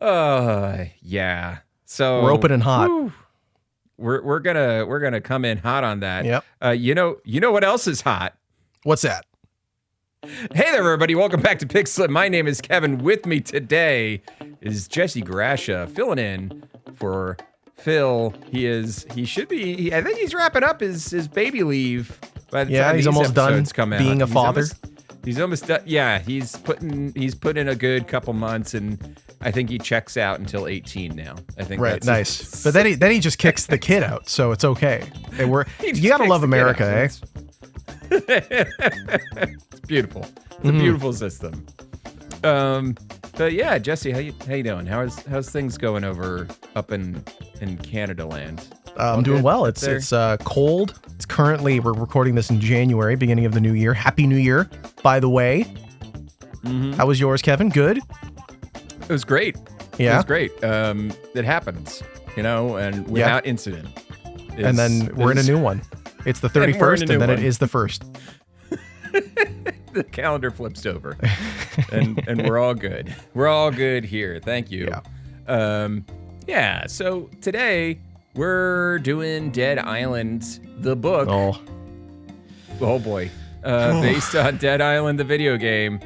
Yeah. So We're open and hot. whew, we're gonna come in hot on that. Yep. You know what else is hot? What's that? Hey there, everybody. Welcome back to Pick Slip. My name is Kevin. With me today is Jesse Grasha, filling in for Phil. I think he's wrapping up his baby leave by the time he's almost done come out. being a father. He's almost done. Yeah, he's put in a good couple months, and I think he checks out until 18 now. I think Right, nice. But then he just kicks the kid out, so it's okay. You gotta love America, eh? It's beautiful. It's a beautiful system. But yeah, Jesse, how you doing? How's things going up in Canada land? I'm doing well. It's cold. It's currently, we're recording this in January, beginning of the new year. Happy New Year, by the way. Mm-hmm. How was yours, Kevin? Good? It was great. Yeah? It was great. It happens, and without incident. And then we're in a new one. It's the 31st, and then it is the 1st. The calendar flips over, and we're all good. We're all good here. Thank you. Yeah. So today we're doing Dead Island, the book. Oh boy. Based on Dead Island, the video game,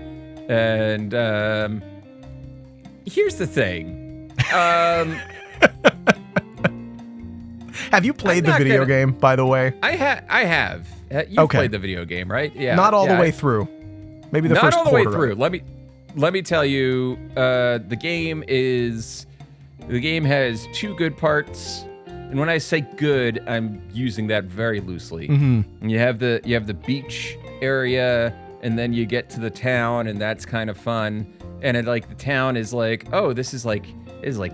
and here's the thing. Have you played the video game, by the way? I have. You've played the video game, right? Yeah. Not all the way through. Maybe the first quarter. Not all the way through. Let me tell you, the game has two good parts, and when I say good, I'm using that very loosely. Mm-hmm. You have the beach area, and then you get to the town, and that's kind of fun. And the town is like, oh, this is like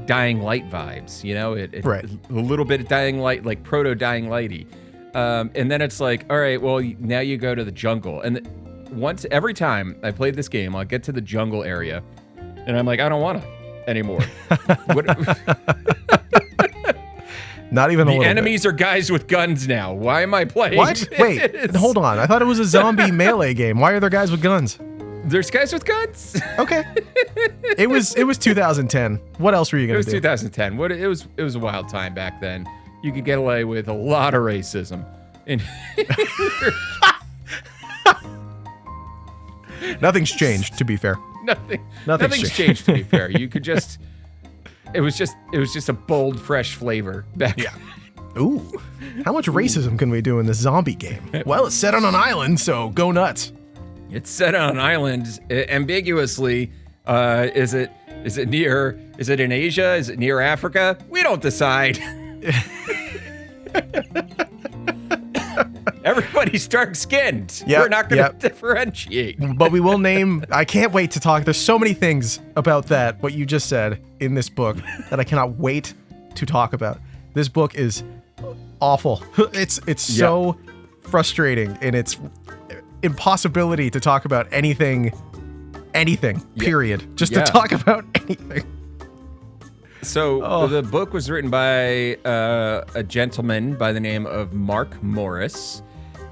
Dying Light vibes, Right. A little bit of Dying Light, like proto Dying Lighty. And then it's like, all right, well, now you go to the jungle. And every time I played this game, I'll get to the jungle area, and I'm like, I don't want to anymore. Not even a little The enemies are guys with guns now. Why am I playing? What? Wait, hold on. I thought it was a zombie melee game. Why are there guys with guns? There's guys with guns? Okay. It was 2010. What else were you going to do? It was 2010. It was a wild time back then. You could get away with a lot of racism. Nothing's changed, to be fair. Nothing's changed, to be fair. You could just it was just a bold, fresh flavor back. Yeah. Ooh. How much racism can we do in this zombie game? Well, it's set on an island, so go nuts. It's set on an island ambiguously. Is it in Asia? Is it near Africa? We don't decide. Everybody's dark-skinned. Yep, We're not going to differentiate. But we will name... I can't wait to talk. There's so many things about that, what you just said in this book, that I cannot wait to talk about. This book is awful. It's so frustrating in its impossibility to talk about anything, period. Just to talk about anything. So the book was written by a gentleman by the name of Mark Morris.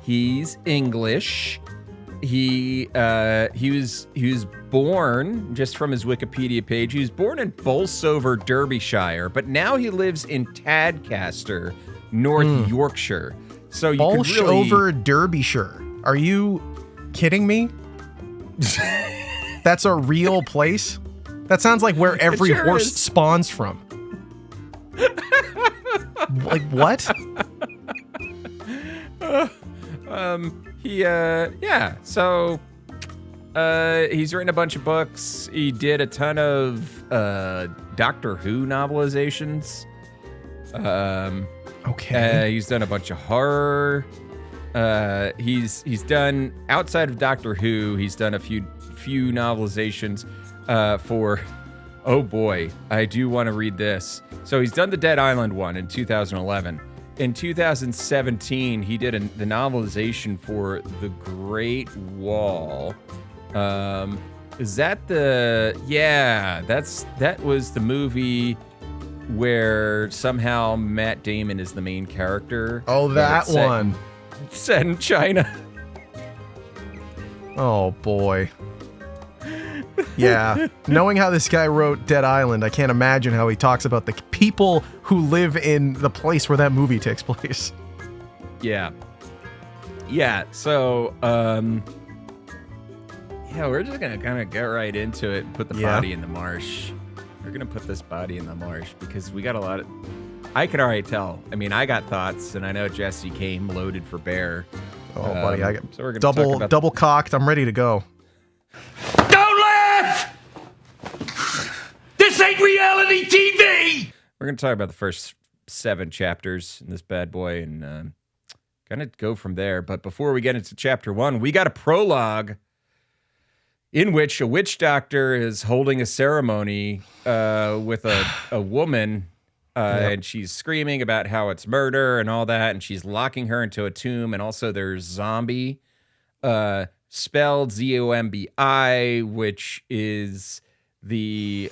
He's English. He was born, just from his Wikipedia page, he was born in Bolsover, Derbyshire, but now he lives in Tadcaster, North Yorkshire. So you could really... Bolsover, Derbyshire. Are you kidding me? That's a real place? That sounds like where every horse spawns from. Like, what? So he's written a bunch of books. He did a ton of Doctor Who novelizations. Okay. He's done a bunch of horror. He's done, outside of Doctor Who, he's done a few novelizations for, oh boy, I do want to read this. So he's done the Dead Island one in 2011. In 2017, he did the novelization for The Great Wall. Is that that was the movie where somehow Matt Damon is the main character. Oh, that one. Set in China. Oh, boy. Yeah. Knowing how this guy wrote Dead Island, I can't imagine how he talks about the people who live in the place where that movie takes place. Yeah. Yeah, so, we're just going to kind of get right into it and put the body in the marsh. We're going to put this body in the marsh because we got a lot of... I can already tell. I mean, I got thoughts, and I know Jesse came loaded for bear. Oh, buddy, I got so we're gonna double cocked. I'm ready to go. Don't laugh! This ain't reality TV! We're going to talk about the first 7 chapters in this bad boy and kind of go from there. But before we get into chapter 1, we got a prologue in which a witch doctor is holding a ceremony with a woman, and she's screaming about how it's murder and all that, and she's locking her into a tomb, and also there's zombie, spelled Z-O-M-B-I, which is the,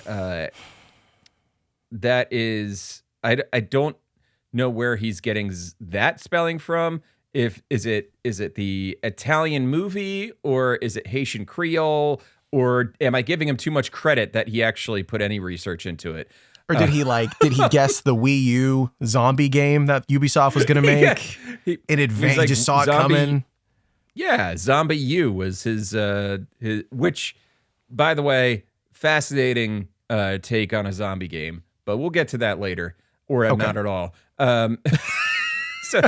that is, I don't know where he's getting that spelling from. Is it the Italian movie, or is it Haitian Creole, or am I giving him too much credit that he actually put any research into it? Or did he guess the Wii U zombie game that Ubisoft was going to make in advance? Like, he just saw it coming. Yeah, Zombie U was his, which, by the way, fascinating take on a zombie game, but we'll get to that later, or not at all. So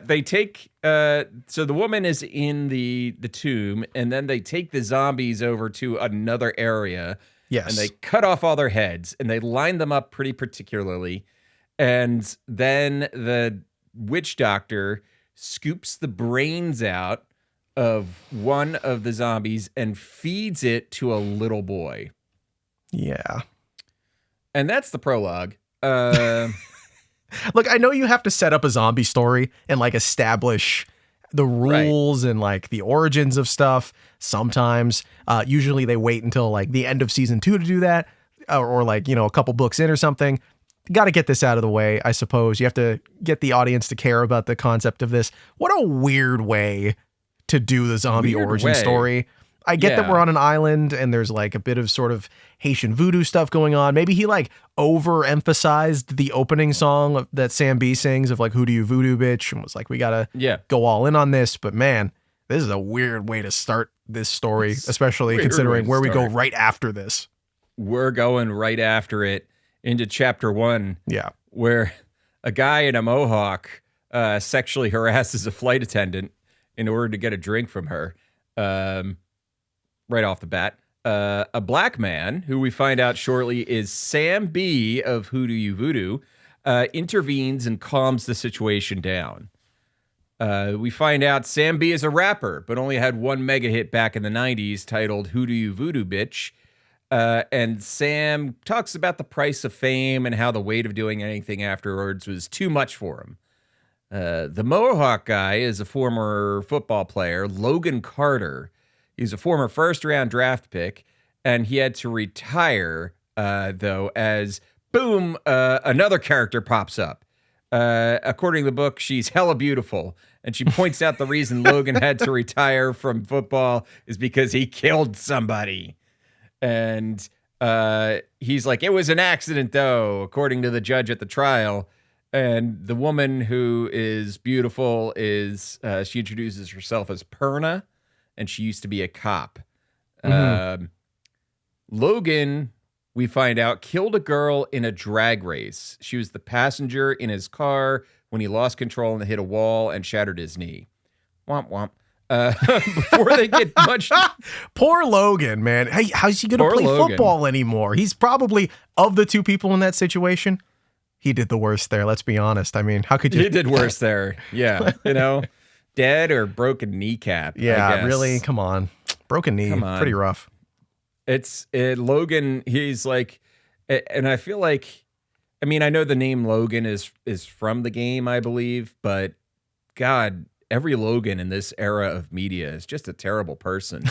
they take, so the woman is in the tomb, and then they take the zombies over to another area. Yes. And they cut off all their heads, and they line them up pretty particularly. And then the witch doctor scoops the brains out of one of the zombies and feeds it to a little boy. Yeah. And that's the prologue. Look, I know you have to set up a zombie story and like establish the rules and like the origins of stuff. Sometimes, usually they wait until like the end of season 2 to do that, or like, a couple books in or something. Got to get this out of the way, I suppose. You have to get the audience to care about the concept of this. What a weird way to do the zombie origin story. I get that we're on an island and there's like a bit of sort of Haitian voodoo stuff going on. Maybe he like overemphasized the opening song that Sam B sings of like, "Who do you voodoo, bitch?" and was like, we got to go all in on this. But man, this is a weird way to start this story, especially considering where we go right after this. We're going right after it into chapter 1. Yeah. Where a guy in a mohawk sexually harasses a flight attendant in order to get a drink from her. Right off the bat. A black man, who we find out shortly is Sam B of Who Do You Voodoo, intervenes and calms the situation down. We find out Sam B is a rapper, but only had one mega hit back in the 90s titled Who Do You Voodoo Bitch? And Sam talks about the price of fame and how the weight of doing anything afterwards was too much for him. The Mohawk guy is a former football player, Logan Carter. He's a former first-round draft pick, and he had to retire, though, as, boom, another character pops up. According to the book, she's hella beautiful, and she points out the reason Logan had to retire from football is because he killed somebody. And he's like, it was an accident, though, according to the judge at the trial. And the woman who is beautiful is, she introduces herself as Perna, and she used to be a cop. Logan, we find out, killed a girl in a drag race. She was the passenger in his car when he lost control and hit a wall and shattered his knee. Womp womp. Before they get much... Poor Logan, man. Hey, how's he going to play football anymore? He's probably, of the two people in that situation, he did the worst there. Let's be honest. I mean, how could you... He did worse there. Yeah. Dead or broken kneecap. Yeah, really? Come on. Broken knee. Pretty rough. It's Logan. He's like, and I feel like, I mean, I know the name Logan is from the game, I believe, but God, every Logan in this era of media is just a terrible person.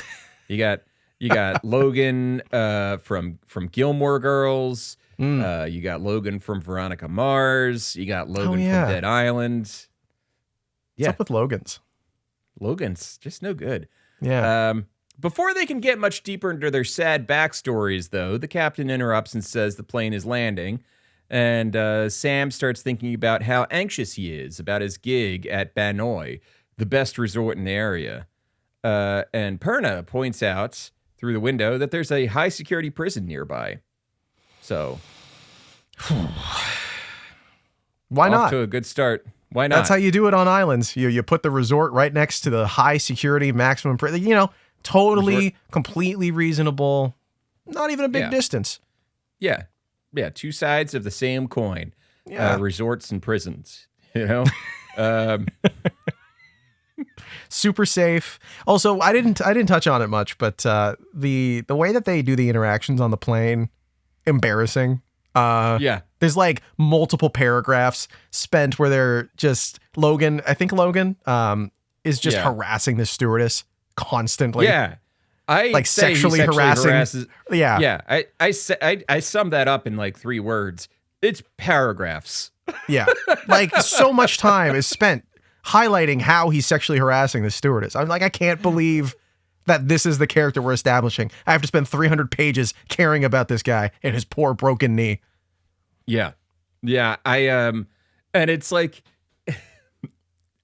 You got Logan from Gilmore Girls. You got Logan from Veronica Mars. You got Logan from Dead Island. What's up with Logan's? Logan's just no good. Yeah. Before they can get much deeper into their sad backstories, though, the captain interrupts and says the plane is landing. And Sam starts thinking about how anxious he is about his gig at Banoi, the best resort in the area. And Perna points out through the window that there's a high-security prison nearby. So, why not? Off to a good start. Why not? That's how you do it on islands. You put the resort right next to the high-security maximum prison. You know, totally, completely reasonable. Not even a big distance. Yeah. Yeah, two sides of the same coin. Yeah. Resorts and prisons, you know? Super safe. Also, I didn't touch on it much, but the way that they do the interactions on the plane, embarrassing. There's like multiple paragraphs spent where they're just Logan is just harassing the stewardess constantly. Yeah. I sexually harassing. Harasses. Yeah. I summed that up in like 3 words. It's paragraphs. Yeah. Like so much time is spent highlighting how he's sexually harassing the stewardess. I'm like, I can't believe that this is the character we're establishing. I have to spend 300 pages caring about this guy and his poor broken knee. Yeah. Yeah. And it's like,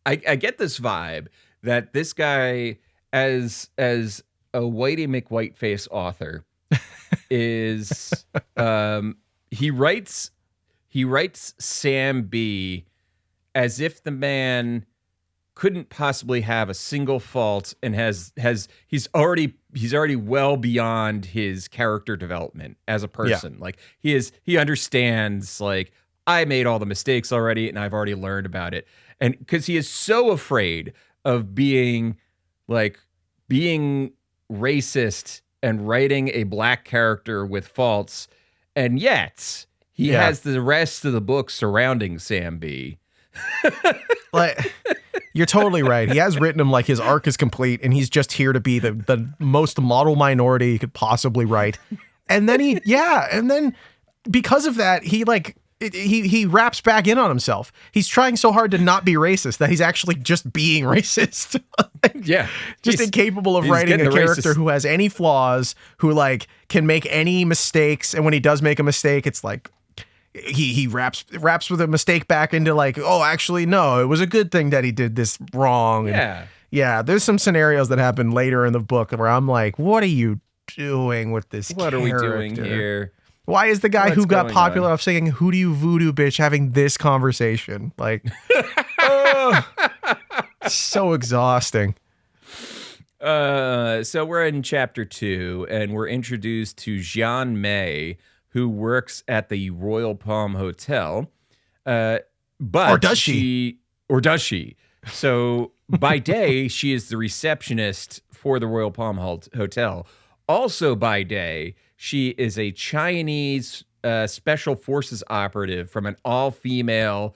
I get this vibe that this guy as a Whitey McWhiteface author is he writes Sam B as if the man couldn't possibly have a single fault and he's already well beyond his character development as a person. Yeah. Like he understands, like, I made all the mistakes already and I've already learned about it. And because he is so afraid of being racist and writing a black character with faults, and yet he has the rest of the book surrounding Sam B. Like, you're totally right. He has written him like his arc is complete and he's just here to be the most model minority he could possibly write. And then and then because of that, he wraps back in on himself. He's trying so hard to not be racist that he's actually just being racist. Just incapable of writing a character who has any flaws, who like can make any mistakes, and when he does make a mistake, it's like he wraps with a mistake back into like, oh, actually no, it was a good thing that he did this wrong. And there's some scenarios that happen later in the book where I'm like, what are you doing with this What character? Are we doing here? Why is the guy who got popular off singing "Who Do You Voodoo Bitch" having this conversation? Like, so exhausting. So we're in chapter 2, and we're introduced to Jean May, who works at the Royal Palm Hotel. But or does she? So by day, she is the receptionist for the Royal Palm Hotel. Also by day, she is a Chinese special forces operative from an all-female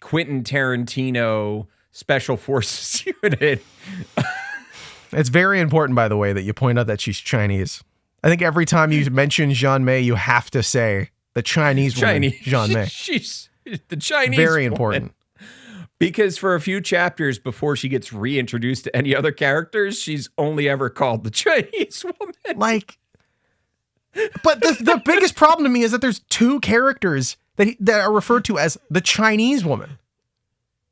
Quentin Tarantino special forces unit. It's very important, by the way, that you point out that she's Chinese. I think every time you mention Jean May, you have to say the Chinese woman, Jean May. She's the Chinese Very woman. important. Because for a few chapters before she gets reintroduced to any other characters, she's only ever called the Chinese woman. Like, but the biggest problem to me is that there's 2 characters that are referred to as the Chinese woman.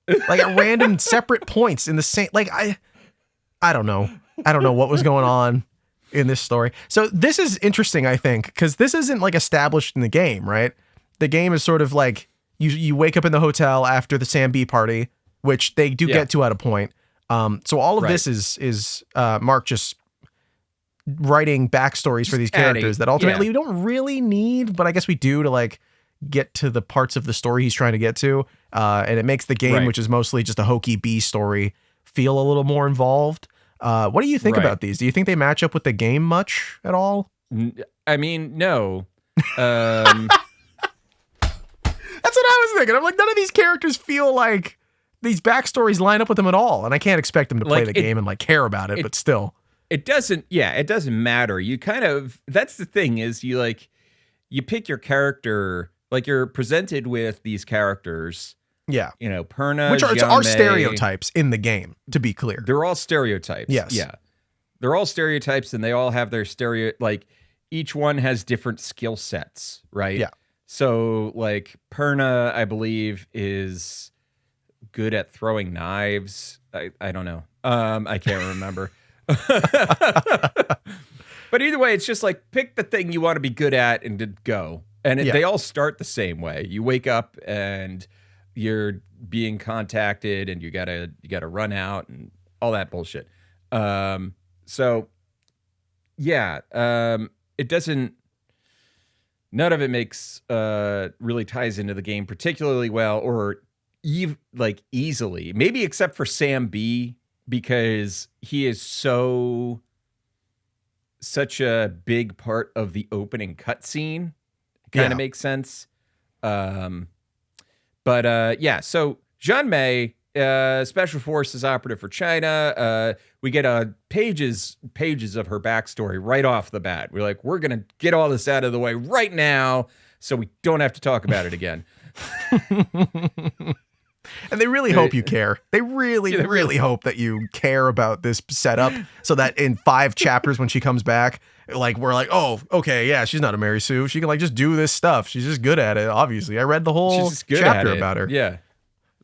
Like at random separate points in the same, like, I don't know. I don't know what was going on in this story. So this is interesting, I think, because this isn't like established in the game, right? The game is sort of like you wake up in the hotel after the Sam B party, which they do get to at a point. So all of this is Mark just writing backstories for these characters that ultimately you don't really need, but I guess we do to like get to the parts of the story he's trying to get to. And it makes the game, which is mostly just a hokey B story, feel a little more involved. What do you think about these? Do you think they match up with the game much at all? I mean, no. That's what I was thinking. I'm like, none of these characters feel like these backstories line up with them at all. And I can't expect them to play the game and like care about it, but still. It doesn't matter. You kind of, that's the thing is you pick your character, like you're presented with these characters. Yeah. You know, Perna, which are stereotypes in the game, to be clear. They're all stereotypes. Yes. Yeah. they're all stereotypes, and they all have their like each one has different skill sets, right? Yeah. So like Perna, I believe, is good at throwing knives. I don't know. I can't remember. But either way, it's just like pick the thing you want to be good at and to go. And they all start the same way. You wake up and you're being contacted, and you gotta run out and all that bullshit. So yeah, it doesn't. None of it makes really ties into the game particularly well, or easily. Maybe except for Sam B, because he is such a big part of the opening cutscene. Kind of makes sense. But yeah, so Jean May, Special Forces operative for China. We get pages of her backstory right off the bat. We're like, we're going to get all this out of the way right now so we don't have to talk about it again. And they really hope you care. They really hope that you care about this setup so that in 5 chapters when she comes back, like we're like, oh, okay, yeah, she's not a Mary Sue. She can like just do this stuff. She's just good at it, obviously. I read the whole chapter about her. Yeah.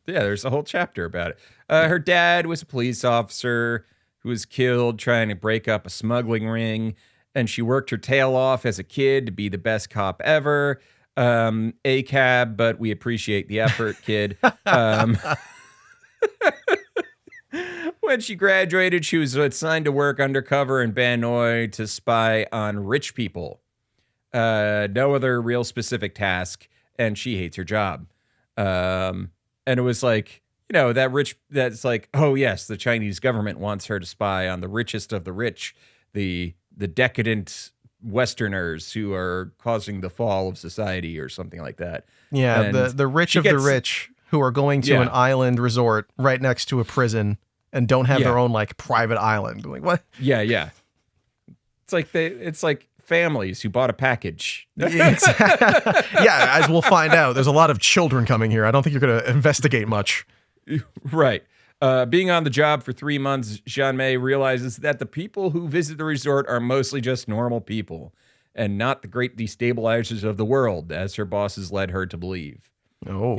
Yeah, there's a whole chapter about it. Her dad was a police officer who was killed trying to break up a smuggling ring, and she worked her tail off as a kid to be the best cop ever. ACAB, but we appreciate the effort, kid. When she graduated, she was assigned to work undercover in Banoi to spy on rich people. No other real specific task, and she hates her job. And it was like, that's like, oh yes, the Chinese government wants her to spy on the richest of the rich, the decadent Westerners who are causing the fall of society or something like that. Yeah, and the rich of the rich who are going to an island resort right next to a prison and don't have their own like private island. Like what? Yeah. It's like families who bought a package. Yeah, as we'll find out, there's a lot of children coming here. I don't think you're going to investigate much. Right. Being on the job for 3 months, Jean May realizes that the people who visit the resort are mostly just normal people and not the great destabilizers of the world, as her bosses led her to believe. Oh.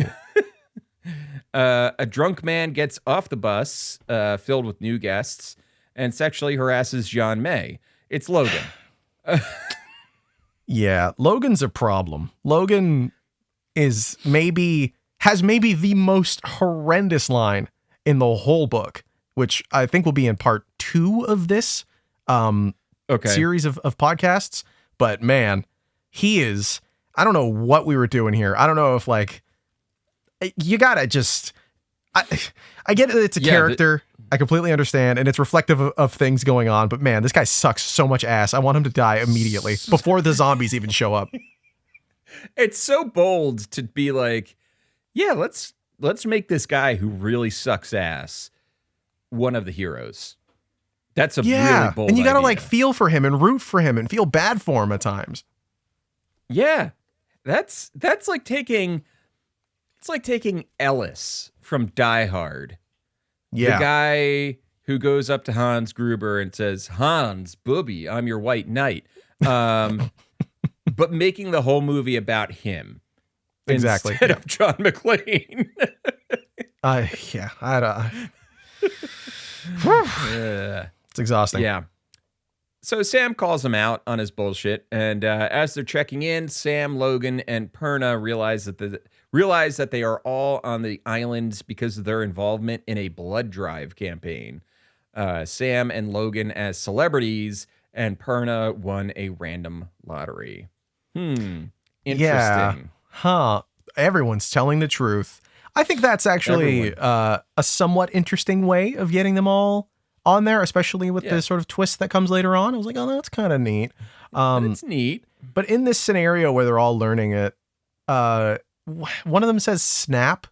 A drunk man gets off the bus filled with new guests and sexually harasses Jean May. It's Logan. Yeah, Logan's a problem. Logan has maybe the most horrendous line in the whole book, which I think will be in part 2 of this series of podcasts. But man, he is, I don't know what we were doing here. I don't know if like, you gotta just, I get that it's a character. I completely understand. And it's reflective of things going on. But man, this guy sucks so much ass. I want him to die immediately before the zombies even show up. It's so bold to be like, yeah, let's make this guy who really sucks ass one of the heroes. That's a really bold and you gotta idea. like feel for him and root for him and feel bad for him at times. Yeah, that's like taking Ellis from Die Hard. Yeah, the guy who goes up to Hans Gruber and says, "Hans, booby, I'm your white knight," but making the whole movie about him. Exactly. Instead of John McClane. It's exhausting. Yeah. So Sam calls him out on his bullshit, and as they're checking in, Sam, Logan, and Perna realize that they are all on the island because of their involvement in a blood drive campaign. Sam and Logan as celebrities, and Perna won a random lottery. Interesting. Yeah. Huh. Everyone's telling the truth. I think that's actually a somewhat interesting way of getting them all on there, especially with the sort of twist that comes later on. I was like, oh, that's kind of neat. It's neat. But in this scenario where they're all learning it, one of them says snap,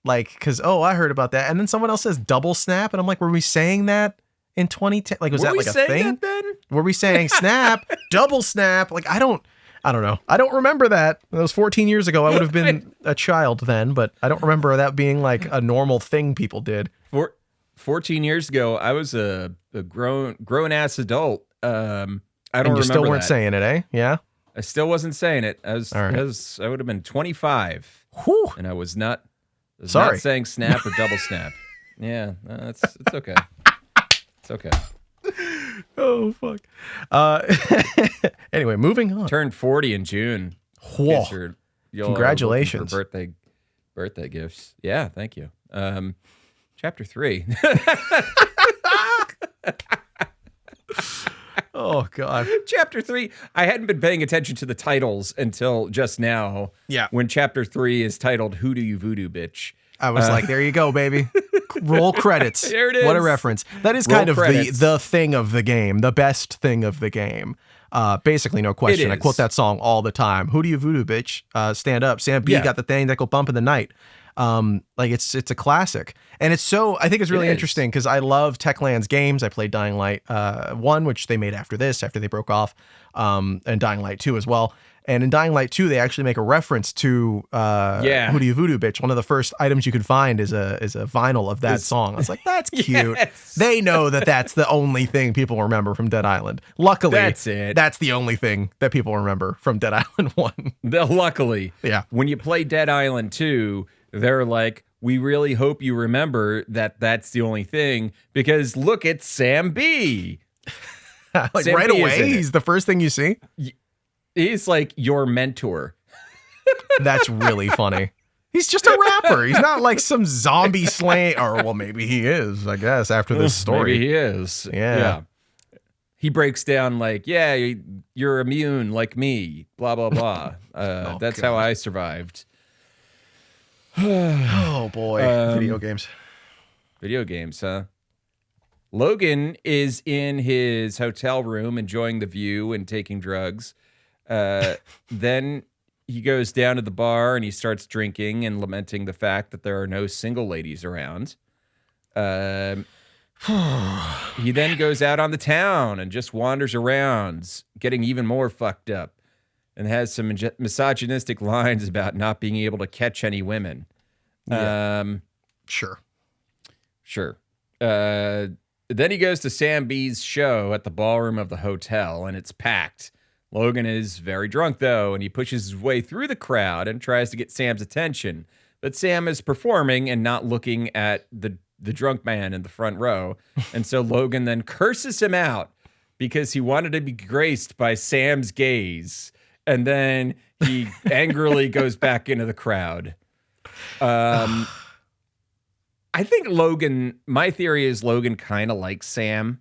like, because, I heard about that. And then someone else says double snap. And I'm like, were we saying that in 2010? Like, was that like a thing? Were we saying snap, double snap? Like, I don't know. I don't remember that. That was 14 years ago. I would have been a child then, but I don't remember that being like a normal thing people did. 14 years ago, I was a a grown ass adult. I don't And you remember still weren't that. saying it, eh? Yeah. I still wasn't saying it. I All right. I would have been 25, Whew. and I was not Sorry. saying snap or double snap. Yeah, it's okay. It's okay. Oh fuck. Anyway, moving on. Turned 40 in June. Whoa. Y'all Congratulations. are looking for birthday gifts. Yeah, thank you. Chapter 3. Oh god. Chapter 3. I hadn't been paying attention to the titles until just now. Yeah. When chapter 3 is titled "Who Do You Voodoo, Bitch?" I was like, there you go, baby. Roll credits. There it What a is. reference. That is Roll kind of credits. the thing of the game, the best thing of the game. Basically, no question. I is. quote that song all the time. Who do you voodoo, bitch? Stand up. Sam B Yeah. got the thing that go bump in the night. Like it's a classic, and it's so I think it's really It is. interesting because I love Techland's games. I played Dying Light 1, which they made after they broke off, and Dying Light 2 as well. And in Dying Light 2, they actually make a reference to Who Do You Voodoo, Bitch? One of the first items you could find is a vinyl of that song. I was like, that's cute. Yes. They know that that's the only thing people remember from Dead Island. Luckily, That's it. That's the only thing that people remember from Dead Island 1. Luckily, Yeah. when you play Dead Island 2, they're like, we really hope you remember that that's the only thing because look at Sam B. Like Sam right B is away, in it. he's the first thing you see. He's like your mentor. That's really funny. He's just a rapper. He's not like some zombie slaying, or well, maybe he is, I guess, after this story. Maybe he is. Yeah. He breaks down like, yeah, you're immune like me, blah, blah, blah. That's how God. I survived. Oh boy, video games. Video games, huh? Logan is in his hotel room enjoying the view and taking drugs. Then he goes down to the bar and he starts drinking and lamenting the fact that there are no single ladies around. He then goes out on the town and just wanders around, getting even more fucked up, and has some misogynistic lines about not being able to catch any women. Sure. Sure. Then he goes to Sam B's show at the ballroom of the hotel, and it's packed. Logan is very drunk, though, and he pushes his way through the crowd and tries to get Sam's attention. But Sam is performing and not looking at the drunk man in the front row. And so Logan then curses him out because he wanted to be graced by Sam's gaze. And then he angrily goes back into the crowd. I think my theory is Logan kind of likes Sam.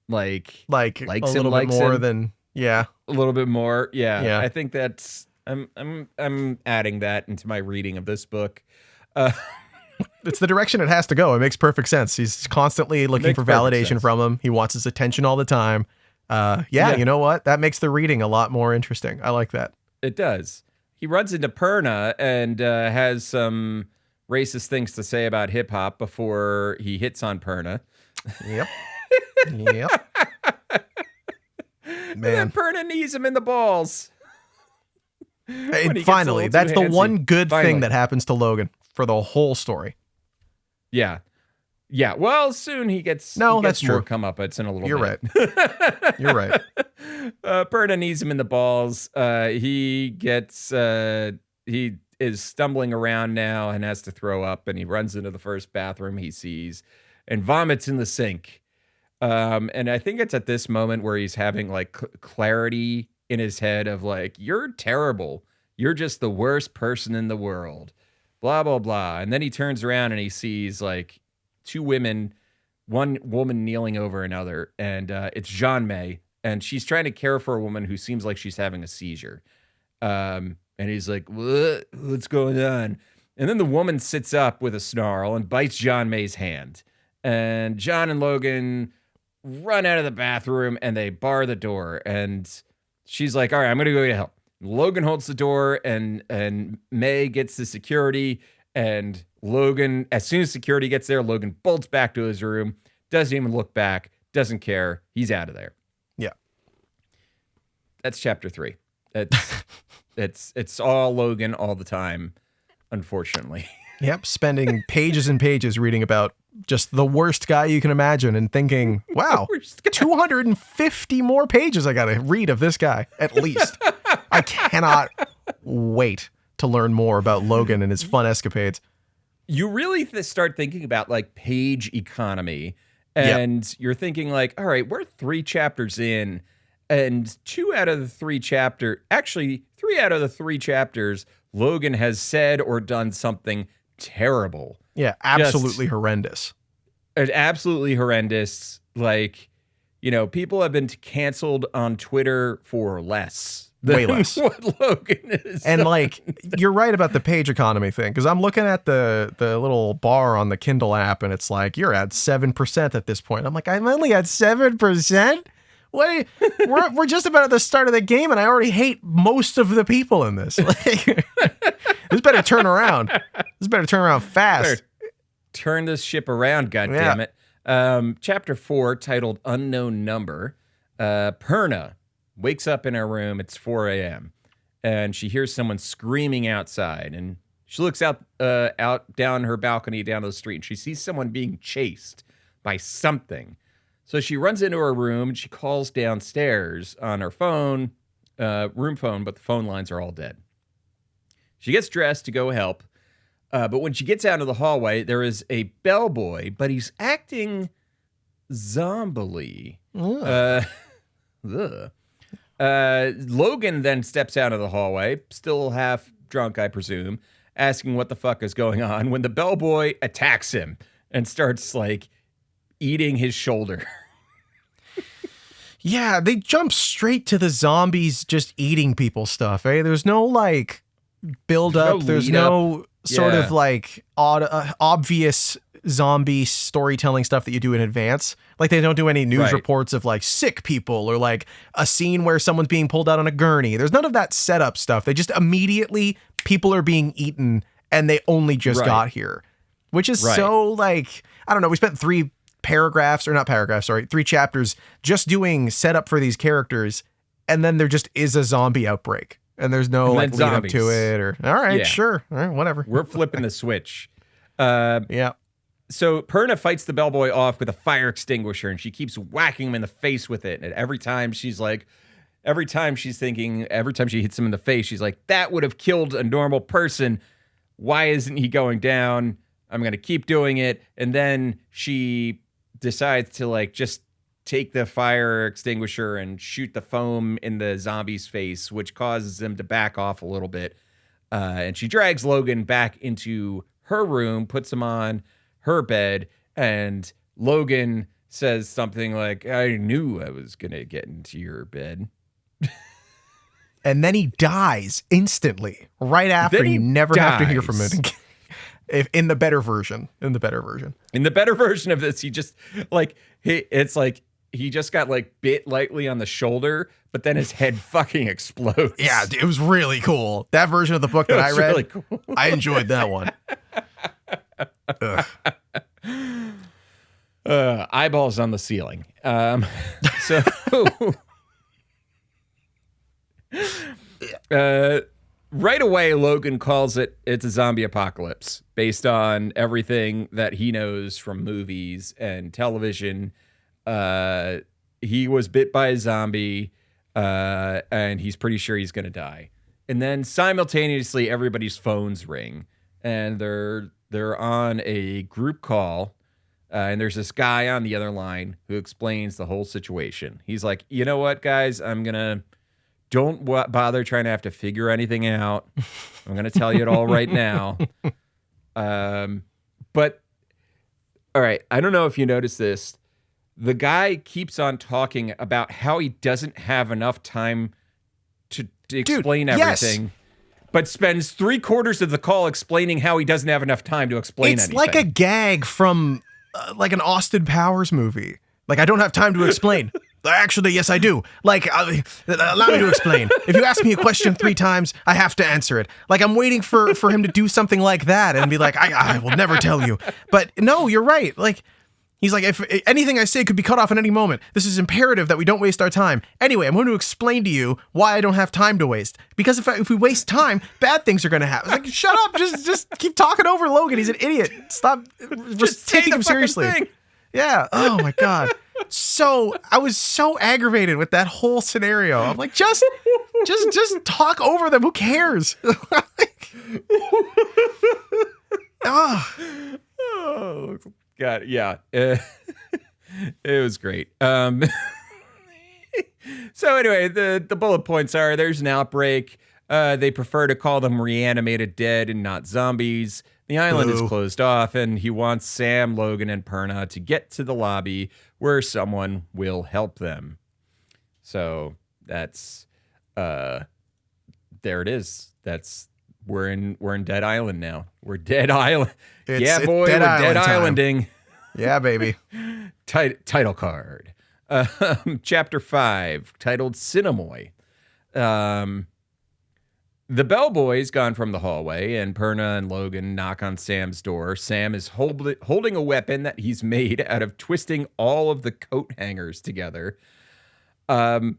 Like Likes a him, little bit more him. than A little bit more. Yeah. Yeah. I think that's, I'm adding that into my reading of this book. It's the direction it has to go. It makes perfect sense. He's constantly looking for validation from him. He wants his attention all the time. Yeah, you know what? That makes the reading a lot more interesting. I like that. It does. He runs into Perna and has some racist things to say about hip hop before he hits on Perna. Yep. Yep. And then Perna knees him in the balls. When he And gets a finally, little that's too the handsy. one good Finally. thing that happens to Logan for the whole story. Yeah. Yeah. Well, soon he gets that's more true. comeuppance in a little You're bit. right. You're right. Perna knees him in the balls. He is stumbling around now and has to throw up, and he runs into the first bathroom he sees and vomits in the sink. And I think it's at this moment where he's having like clarity in his head of like, you're terrible. You're just the worst person in the world. Blah, blah, blah. And then he turns around and he sees like two women, one woman kneeling over another. And it's Jean May. And she's trying to care for a woman who seems like she's having a seizure. And he's like, what's going on? And then the woman sits up with a snarl and bites John May's hand. And John and Logan run out of the bathroom and they bar the door. And she's like, all right, I'm going to go get help. Logan holds the door and May gets the security. And Logan, as soon as security gets there, Logan bolts back to his room, doesn't even look back, doesn't care. He's out of there. Yeah. That's chapter 3. It's all Logan all the time, unfortunately. Yep. Spending pages and pages reading about just the worst guy you can imagine, and thinking, wow, 250 more pages I got to read of this guy, at least. I cannot wait to learn more about Logan and his fun escapades. You really start thinking about like page economy, and you're thinking like, all right, we're 3 chapters in, and 3 out of the 3 chapters, Logan has said or done something terrible. Yeah, absolutely horrendous. Absolutely horrendous. Like, people have been canceled on Twitter for less. Way less. What Logan is. And like, you're right about the page economy thing, because I'm looking at the little bar on the Kindle app, and it's like, you're at 7% at this point. I'm like, I'm only at 7%? Wait, we're just about at the start of the game, and I already hate most of the people in this. Like, this better turn around. This better turn around fast. Turn this ship around, goddammit. Chapter 4, titled Unknown Number. Perna wakes up in her room. It's 4 a.m. and she hears someone screaming outside. And she looks out down her balcony down to the street, and she sees someone being chased by something. So she runs into her room, and she calls downstairs on her phone, room phone, but the phone lines are all dead. She gets dressed to go help. But when she gets out of the hallway, there is a bellboy, but he's acting zombily. Logan then steps out of the hallway, still half drunk, I presume, asking what the fuck is going on, when the bellboy attacks him and starts, like, eating his shoulder. Yeah, they jump straight to the zombies just eating people stuff, eh? There's no, like, build up. There's no sort of, like, obvious zombie storytelling stuff that you do in advance. Like, they don't do any news reports of, like, sick people or, like, a scene where someone's being pulled out on a gurney. There's none of that setup stuff. They just immediately, people are being eaten, and they only just got here. Which is so, like, I don't know, we spent 3 chapters just doing setup for these characters, and then there just is a zombie outbreak. And there's no, like, lead up to it, or, all right, sure, all right, whatever. We're flipping the switch. So Perna fights the bellboy off with a fire extinguisher, and she keeps whacking him in the face with it. And every time she hits him in the face, she's like, that would have killed a normal person. Why isn't he going down? I'm going to keep doing it. And then she decides to, like, just take the fire extinguisher and shoot the foam in the zombie's face, which causes him to back off a little bit. And she drags Logan back into her room, puts him on her bed, and Logan says something like, I knew I was going to get into your bed. And then he dies instantly, right after. You never have to hear from him again. In the better version. In the better version of this, he just, like, he just got, like, bit lightly on the shoulder, but then his head fucking explodes. Yeah, it was really cool. That version of the book that I read, really cool. I enjoyed that one. Eyeballs on the ceiling. Right away, Logan calls it's a zombie apocalypse based on everything that he knows from movies and television. He was bit by a zombie, and he's pretty sure he's going to die. And then simultaneously, everybody's phones ring, and they're on a group call, and there's this guy on the other line who explains the whole situation. He's like, you know what, guys, don't bother trying to have to figure anything out. I'm going to tell you it all right now. But, all right, I don't know if you noticed this. The guy keeps on talking about how he doesn't have enough time to explain everything, but spends 3/4 of the call explaining how he doesn't have enough time to explain anything. It's like a gag from like an Austin Powers movie. Like, I don't have time to explain. Actually, yes, I do. Like, allow me to explain. If you ask me a question 3 times, I have to answer it. Like, I'm waiting for him to do something like that and be like, I will never tell you. But no, you're right. Like, He's like, if anything I say could be cut off at any moment, this is imperative that we don't waste our time. Anyway, I'm going to explain to you why I don't have time to waste. Because if we waste time, bad things are going to happen. It's like, shut up. Just keep talking over Logan. He's an idiot. Stop just taking him seriously. Thing. Yeah. Oh my God. I was so aggravated with that whole scenario. I'm like, just talk over them. Who cares? Oh, God. Yeah. It was great. So anyway, the bullet points are there's an outbreak. They prefer to call them reanimated dead and not zombies. The island is closed off, and he wants Sam, Logan, and Perna to get to the lobby where someone will help them. So that's there it is. We're in Dead Island now. We're Dead Island. We're Dead Islanding. Yeah, baby. Title card. Chapter 5, titled Cinemoy. The bellboy's gone from the hallway, and Perna and Logan knock on Sam's door. Sam is holding a weapon that he's made out of twisting all of the coat hangers together. I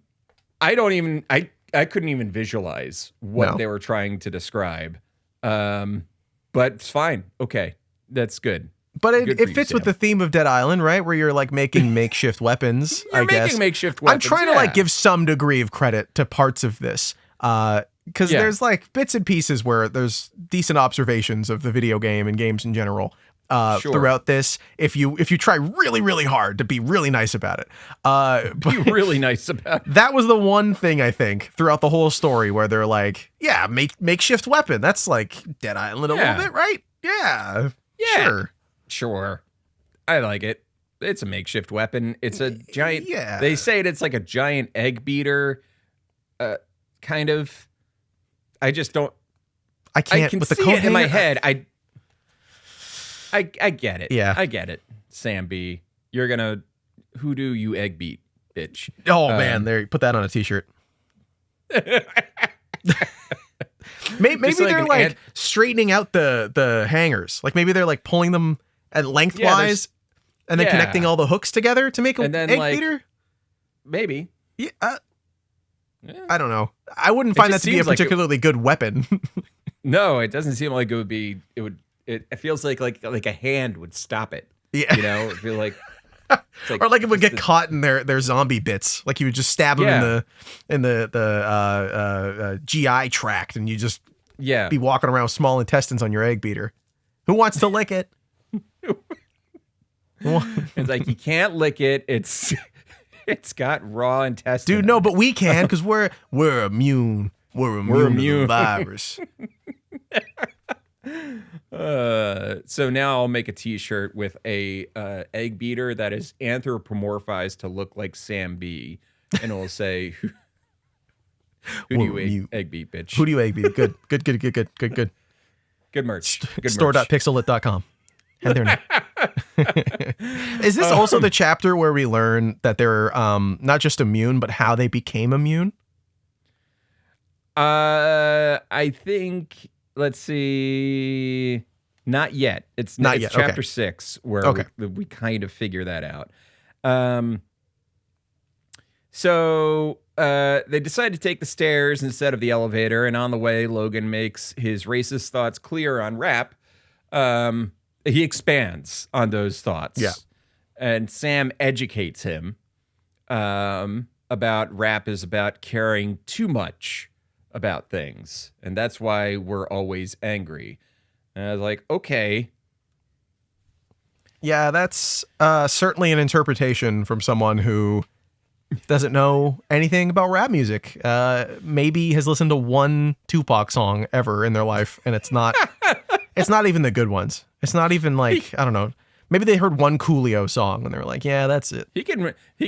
couldn't even visualize what they were trying to describe. But it's fine. Okay. That's good. But it fits with the theme of Dead Island, right? Where you're like making makeshift weapons, I guess. Making makeshift weapons. I'm trying to like give some degree of credit to parts of this. Because there's like bits and pieces where there's decent observations of the video game and games in general throughout this. If you try really, really hard to be really nice about it. Be really nice about it. That was the one thing I think throughout the whole story where they're like, yeah, makeshift weapon. That's like Dead Island a little bit, right? Yeah. Sure. I like it. It's a makeshift weapon. It's a giant. Yeah. They say it's like a giant egg beater, kind of. I just don't. I can't. I can with the see it in my head. I get it. Yeah. I get it. Sam B, you're gonna hoodoo you egg beat, bitch. Oh man, there. Put that on a t-shirt. Maybe they're like straightening out the hangers. Like maybe they're like pulling them at lengthwise and then connecting all the hooks together to make an egg beater. Maybe. Yeah. I don't know. I wouldn't find that to be a particularly good weapon. No, it doesn't seem like it would be. It feels like a hand would stop it. Yeah. You know, it feel like. Or like it would get caught in their zombie bits. Like you would just stab them in the GI tract, and you just be walking around with small intestines on your egg beater. Who wants to lick it? It's like you can't lick it. It's got raw intestines. Dude, no, but we can because we're immune. We're immune to the virus. So now I'll make a t-shirt with a egg beater that is anthropomorphized to look like Sam B, and it'll say who do you egg beat, bitch? Who do you egg beat? Good merch. Store.pixelit.com. Head there now. Is this also the chapter where we learn that they're not just immune, but how they became immune? I think, let's see, not yet. It's chapter 6 where we kind of figure that out. So they decide to take the stairs instead of the elevator, and on the way, Logan makes his racist thoughts clear on rap. He expands on those thoughts. Yeah. And Sam educates him about rap is about caring too much about things. And that's why we're always angry. And I was like, okay. Yeah, that's certainly an interpretation from someone who doesn't know anything about rap music. Maybe has listened to one Tupac song ever in their life, and it's not even the good ones. It's not even like, I don't know. Maybe they heard one Coolio song and they were like, yeah, that's it. He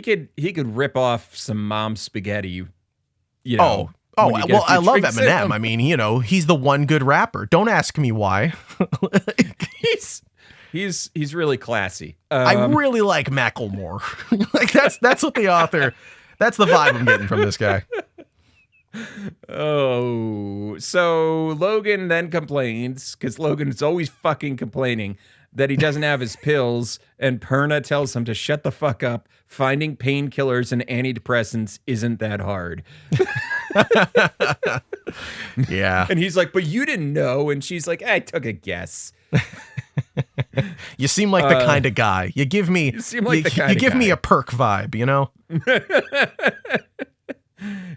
could rip off some Mom Spaghetti, you know. Well, I love Eminem. I mean, you know, he's the one good rapper. Don't ask me why. He's really classy. I really like Macklemore. Like that's what the author. That's the vibe I'm getting from this guy. Oh, so Logan then complains because Logan is always fucking complaining that he doesn't have his pills, and Perna tells him to shut the fuck up. Finding painkillers and antidepressants isn't that hard. Yeah. And he's like, but you didn't know. And she's like, I took a guess. You seem like the kind of guy. You give me seem like the kind you of give me guy. a perk vibe, you know?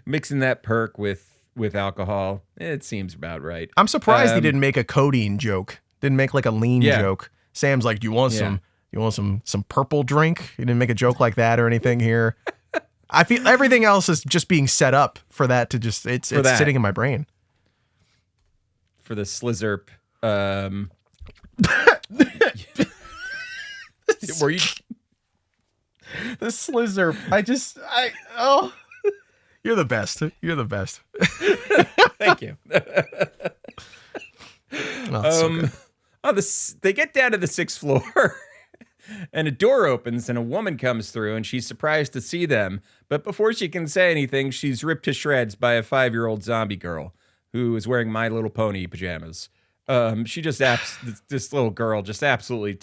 Mixing that perk with alcohol, it seems about right. I'm surprised he didn't make a codeine joke. Didn't make like a lean joke. Sam's like, "Do you want some purple drink?" He didn't make a joke like that or anything here. I feel everything else is just being set up for that to just it's sitting in my brain. For the Slizzerp. Were you? The Slizzer. You're the best. You're the best. Thank you. So good. They get down to the 6th floor, and a door opens, and a woman comes through, and she's surprised to see them. But before she can say anything, she's ripped to shreds by a 5-year-old zombie girl who is wearing My Little Pony pajamas. She just this little girl just absolutely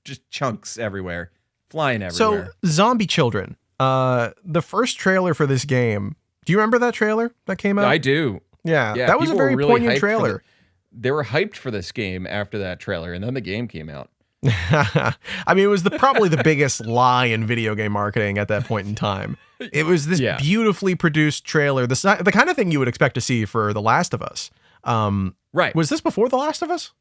just chunks everywhere, flying everywhere. So, zombie children. The first trailer for this game. Do you remember that trailer that came out? I do. Yeah, that was a people were very really poignant hyped trailer. They were hyped for this game after that trailer, and then the game came out. I mean, it was probably the biggest lie in video game marketing at that point in time. It was this beautifully produced trailer, the kind of thing you would expect to see for The Last of Us. Right. Was this before The Last of Us?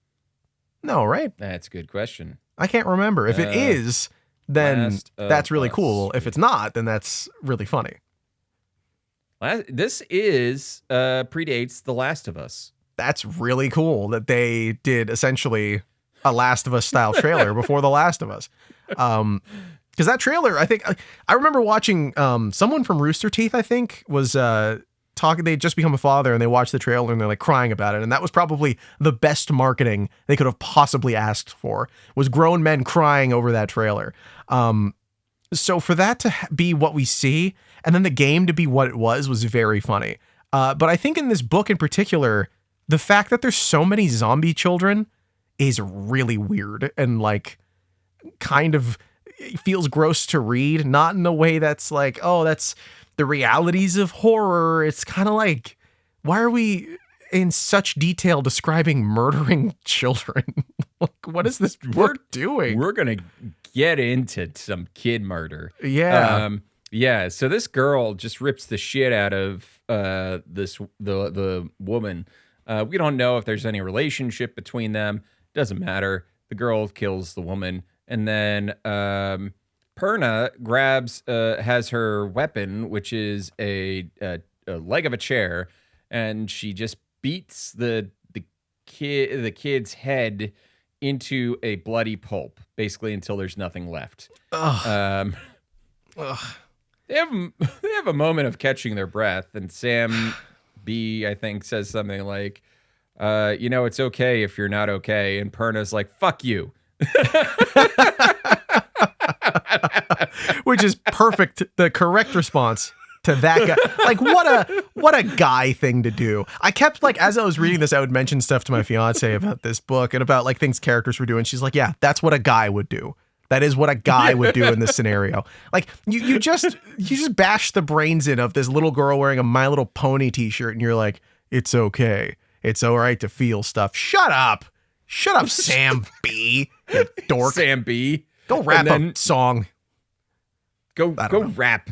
No, right? That's a good question. I can't remember. If it is, then that's really Us. cool. If it's not, then that's really funny. This predates The Last of Us. That's really cool that they did essentially a Last of Us style trailer before The Last of Us. Because that trailer, I think, I remember watching someone from Rooster Teeth, I think, was talking. They'd just become a father and they watched the trailer and they're like crying about it. And that was probably the best marketing they could have possibly asked for, was grown men crying over that trailer. So for that to be what we see and then the game to be what it was very funny. But I think in this book in particular, the fact that there's so many zombie children is really weird and like kind of feels gross to read. Not in a way that's like, oh, that's the realities of horror. It's kind of like, why are we in such detail describing murdering children? Like, what is this book doing? We're going to get into some kid murder. Yeah. Yeah. So this girl just rips the shit out of the woman. We don't know if there's any relationship between them. Doesn't matter. The girl kills the woman. And then Perna has her weapon, which is a leg of a chair, and she just beats the kid's head into a bloody pulp, basically until there's nothing left. Ugh. They have a moment of catching their breath, and Sam B, I think, says something like, it's okay if you're not okay. And Perna's like, fuck you. Which is perfect. The correct response to that guy. Like, what a guy thing to do. I kept, like, as I was reading this, I would mention stuff to my fiance about this book and about like things characters were doing. She's like, yeah, that's what a guy would do. That is what a guy would do in this scenario. Like, you just bash the brains in of this little girl wearing a My Little Pony t-shirt and you're like, it's okay. It's all right to feel stuff. Shut up, Sam B. You dork. Sam B. Go rap a song. Go rap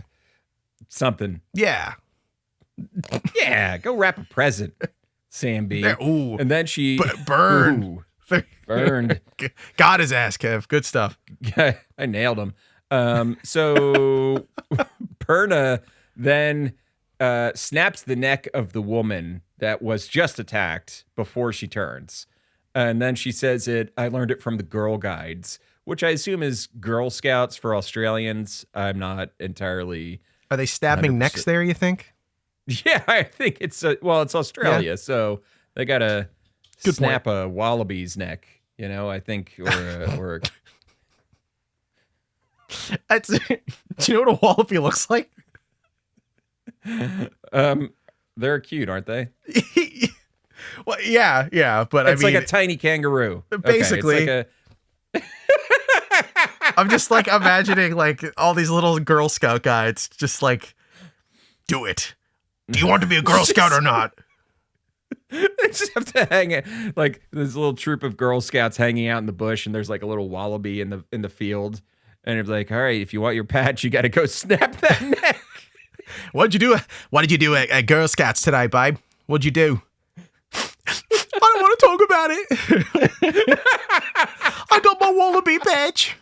something. Yeah. Yeah, go rap a present, Sam B. Ooh. And then she burned. Ooh, burned. Got his ass, Kev. Good stuff. I nailed him. So Perna then snaps the neck of the woman that was just attacked before she turns. And then she says I learned it from the Girl Guides, which I assume is Girl Scouts for Australians. I'm not entirely. Are they stabbing 100%. necks there, you think? Yeah, I think it's Australia, so they got to snap a wallaby's neck, I think, or That's, do you know what a wallaby looks like? They're cute, aren't they? Well, yeah, but It's I mean, like a tiny kangaroo. basically. Okay, I'm just like imagining like all these little Girl Scout guides just like, do it. Do you want to be a Girl Scout or not? They just have to hang it like this little troop of Girl Scouts hanging out in the bush, and there's like a little wallaby in the field, and it's like, all right, if you want your patch, you got to go snap that neck. What'd you do? What did you do at Girl Scouts today, babe? What'd you do? I don't want to talk about it. I got my wallaby patch.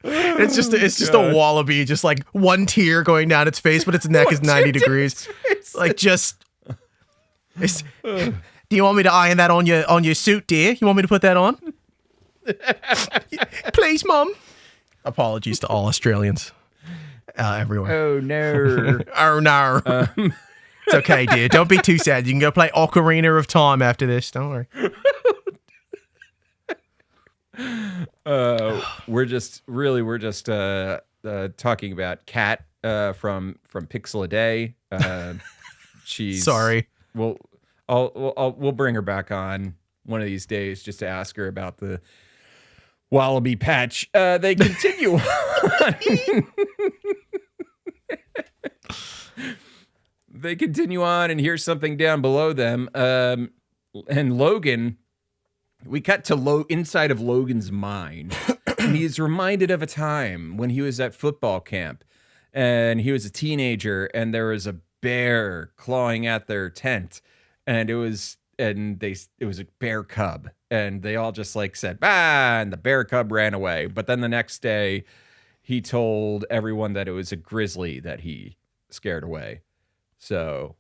It's just a wallaby, just like one tear going down its face, but its neck is 90 degrees. Like just. Do you want me to iron that on your suit, dear? You want me to put that on? Please, Mum. Apologies to all Australians, everyone. Oh no! Oh no! It's okay, dear. Don't be too sad. You can go play Ocarina of Time after this. Don't worry. We're just talking about Kat from Pixel a Day. She's sorry. We'll bring her back on one of these days just to ask her about the wallaby patch. They continue on. They continue on, and here's something down below them. And Logan, we cut to inside of Logan's mind, and he's reminded of a time when he was at football camp, and he was a teenager, and there was a bear clawing at their tent, and it was a bear cub, and they all just like said, "Ah," and the bear cub ran away. But then the next day, he told everyone that it was a grizzly that he scared away. So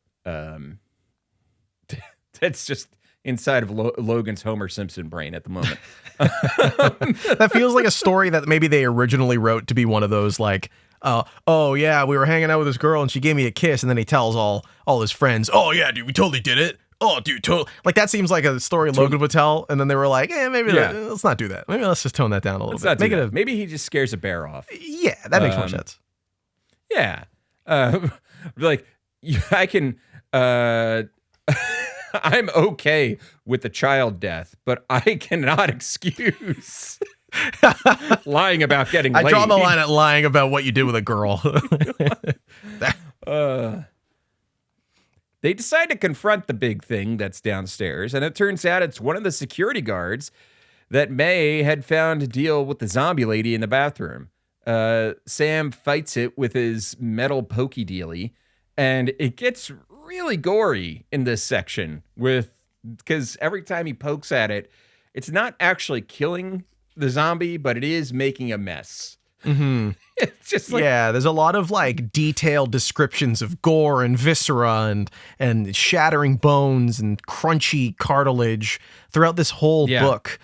that's just inside of Logan's Homer Simpson brain at the moment. That feels like a story that maybe they originally wrote to be one of those like, oh yeah, we were hanging out with this girl and she gave me a kiss, and then he tells all his friends, oh yeah, dude, we totally did it. Oh, dude, totally. Like that seems like a story Logan would tell, and then they were like, let's not do that. Maybe let's just tone that down a little bit. Maybe he just scares a bear off. Yeah, that makes more sense. Yeah, like I can. I'm okay with the child death, but I cannot excuse lying about getting laid. I draw the line at lying about what you did with a girl. They decide to confront the big thing that's downstairs, and it turns out it's one of the security guards that May had found to deal with the zombie lady in the bathroom. Sam fights it with his metal pokey dealy, and it gets really gory in this section because every time he pokes at it, it's not actually killing the zombie, but it is making a mess. Mm-hmm. It's just like, yeah, there's a lot of like detailed descriptions of gore and viscera and shattering bones and crunchy cartilage throughout this whole book,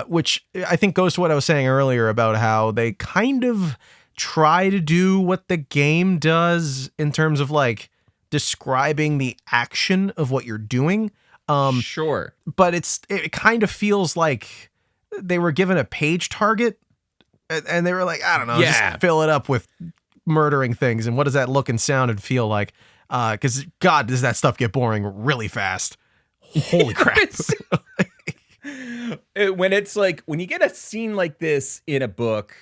which I think goes to what I was saying earlier about how they kind of try to do what the game does in terms of like describing the action of what you're doing. Sure. But it kind of feels like they were given a page target and they were like, I don't know, just fill it up with murdering things. And what does that look and sound and feel like? Because God, does that stuff get boring really fast. Holy crap. When it's like, when you get a scene like this in a book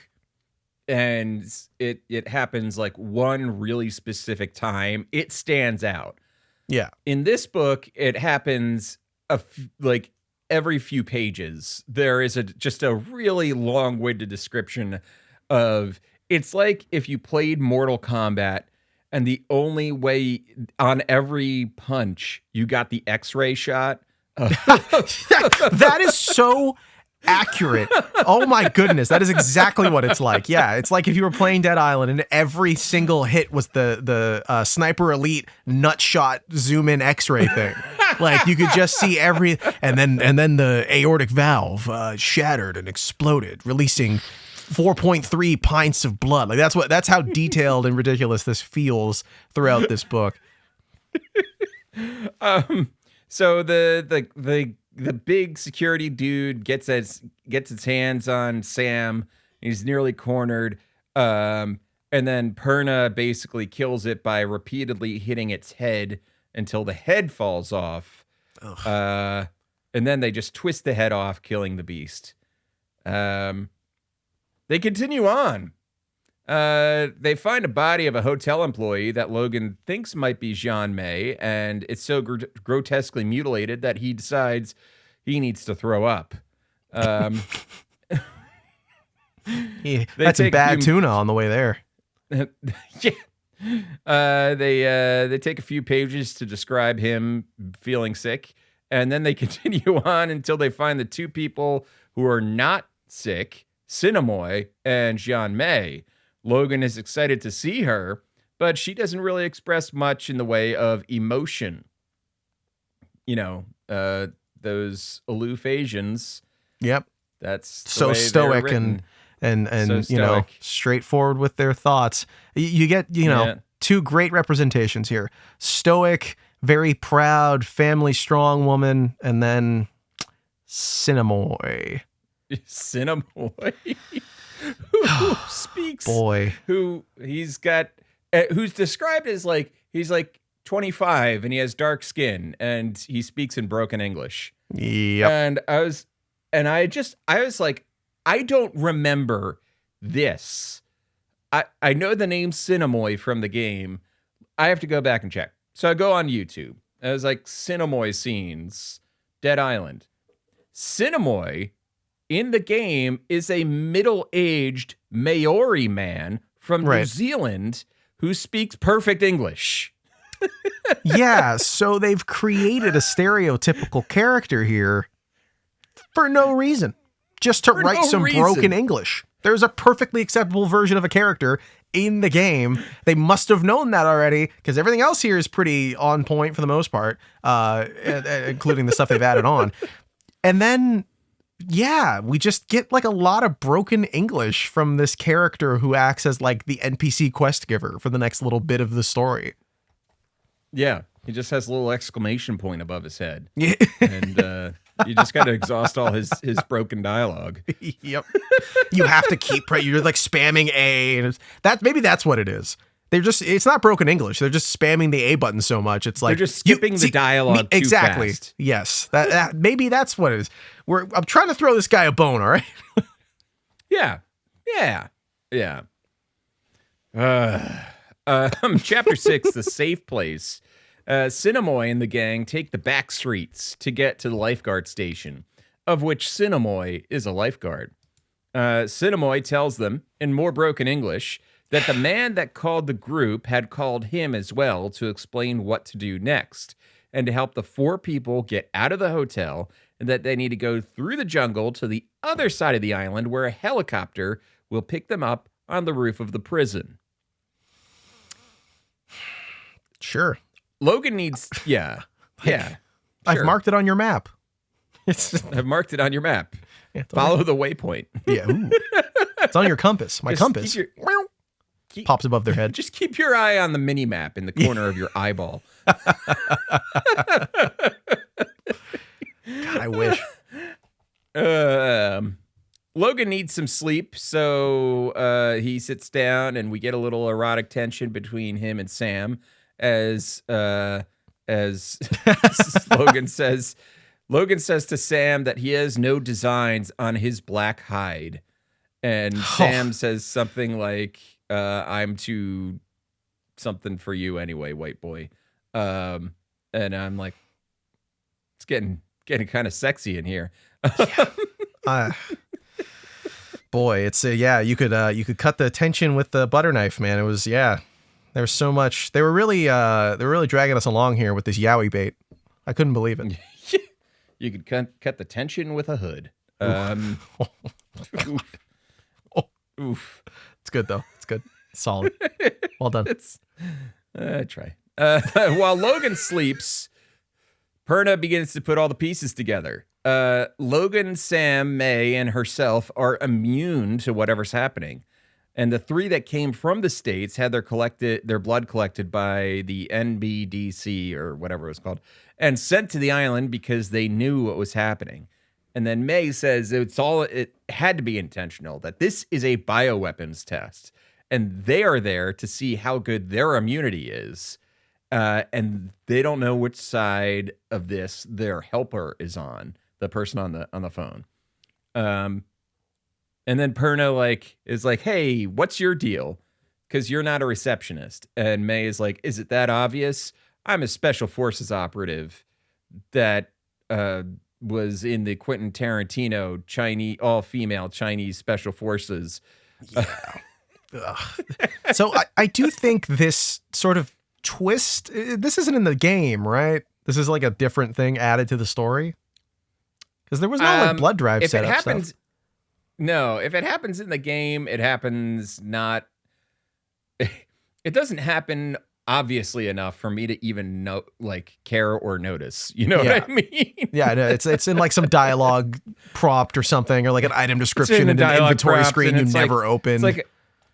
and it happens like one really specific time, it stands out. Yeah. In this book, it happens like every few pages. There is just a really long-winded description of, it's like if you played Mortal Kombat and the only way on every punch you got the X-ray shot. That is so accurate. Oh my goodness, that is exactly what it's like. Yeah, it's like if you were playing Dead Island and every single hit was the Sniper Elite nut shot zoom in X-ray thing. Like you could just see every and then the aortic valve shattered and exploded, releasing 4.3 pints of blood. Like that's how detailed and ridiculous this feels throughout this book. So the big security dude gets his hands on Sam. He's nearly cornered. And then Perna basically kills it by repeatedly hitting its head until the head falls off. And And then they just twist the head off, killing the beast. They continue on. They find a body of a hotel employee that Logan thinks might be Jean May, and it's so grotesquely mutilated that he decides he needs to throw up. That's some bad tuna on the way there. Yeah. They take a few pages to describe him feeling sick, and then they continue on until they find the two people who are not sick, Sinamoy and Jean May. Logan is excited to see her, but she doesn't really express much in the way of emotion. You know, those aloof Asians. Yep. That's the so way stoic they're and So you know, stoic. straightforward with their thoughts. You get, Yeah. two great representations here. Stoic, very proud, family strong woman, and then Sinamoy. Sinamoy. Who speaks? Boy. Who's described as like, he's like 25 and he has dark skin and he speaks in broken English. Yep. And I was like, I don't remember this. I know the name Sinamoy from the game. I have to go back and check. So I go on YouTube. I was like, Sinamoy scenes, Dead Island. Sinamoy in the game is a middle-aged Maori man from New Zealand who speaks perfect English. Yeah, so they've created a stereotypical character here for no reason. Just to write some broken English. There's a perfectly acceptable version of a character in the game. They must have known that already, because everything else here is pretty on point for the most part, including the stuff they've added on. And then, yeah, we just get like a lot of broken English from this character who acts as like the NPC quest giver for the next little bit of the story. Yeah, he just has a little exclamation point above his head. Yeah. And you just got to exhaust all his broken dialogue. Yep. You have to keep you're like spamming A, and maybe that's what it is. It's not broken English. They're just spamming the A button so much. It's like they're just skipping the dialogue too exactly. fast. Yes. That maybe that's what it is. I'm trying to throw this guy a bone, all right? Yeah. Chapter 6, The Safe Place. Sinamoy and the gang take the back streets to get to the lifeguard station, of which Sinamoy is a lifeguard. Sinamoy tells them, in more broken English, that the man that called the group had called him as well to explain what to do next, and to help the 4 people get out of the hotel, and that they need to go through the jungle to the other side of the island where a helicopter will pick them up on the roof of the prison. Sure. Logan needs, yeah. Sure. I've marked it on your map. I've marked it on your map. Yeah, Follow the waypoint. Yeah. Ooh. It's on your compass. My compass pops above their head. Just keep your eye on the mini map in the corner of your eyeball. God, I wish. Logan needs some sleep, so he sits down, and we get a little erotic tension between him and Sam as Logan says to Sam that he has no designs on his black hide, and Sam says something like, "I'm too something for you anyway, white boy," and I'm like, it's getting kind of sexy in here. Boy, it's you could cut the tension with the butter knife, man. It was There's so much. They were really dragging us along here with this yaoi bait. I couldn't believe it. You could cut the tension with a hood. Oof. Oof. It's good though. It's good. Solid. Well done. Try. While Logan sleeps, Perna begins to put all the pieces together. Logan, Sam, May, and herself are immune to whatever's happening. And the 3 that came from the States had their blood collected by the NBDC or whatever it was called, and sent to the island because they knew what was happening. And then May says it had to be intentional, that this is a bioweapons test, and they are there to see how good their immunity is. And they don't know which side of this their helper is on, the person on the phone. And then Perna like is like, "Hey, what's your deal? Because you're not a receptionist." And May is like, "Is it that obvious? I'm a special forces operative that was in the Quentin Tarantino Chinese all-female Chinese special forces." Yeah. So I do think this sort of twist, this isn't in the game, right? This is like a different thing added to the story? Because there was no like blood drive if setup it happens, stuff. No, if it happens in the game, it happens not. It doesn't happen obviously enough for me to even know, like, care or notice. You know what I mean? Yeah, no, it's in like some dialogue prompt or something, or like an item description and an inventory screen you never opened. It's like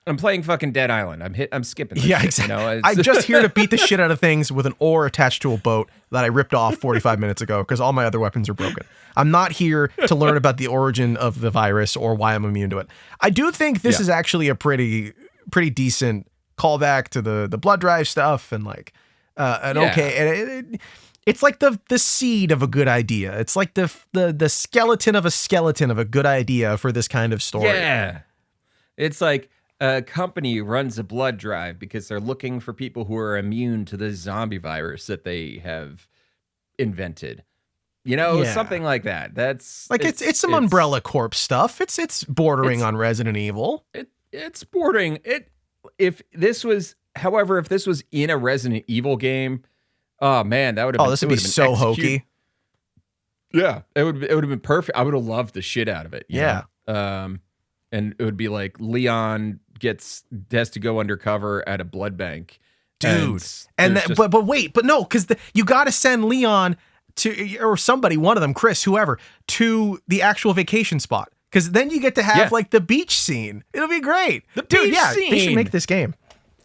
I'm playing fucking Dead Island. I'm skipping. This shit, exactly. You know? I'm just here to beat the shit out of things with an oar attached to a boat that I ripped off 45 minutes ago because all my other weapons are broken. I'm not here to learn about the origin of the virus or why I'm immune to it. I do think this is actually a pretty decent callback to the blood drive stuff and like okay. And it's like the seed of a good idea. It's like the skeleton of a good idea for this kind of story. Yeah, it's like a company runs a blood drive because they're looking for people who are immune to the zombie virus that they have invented. You know, something like that. That's like it's some Umbrella Corp stuff. It's bordering on Resident Evil. It's bordering it. If this was in a Resident Evil game, oh man, that would have. Oh, this would be so hokey. Yeah, it would have been perfect. I would have loved the shit out of it. You know? And it would be like Leon has to go undercover at a blood bank, dude. But wait, no, because you got to send Leon to, or somebody, one of them, Chris, whoever, to the actual vacation spot. Because then you get to have like the beach scene. It'll be great. Dude, scene. They should make this game.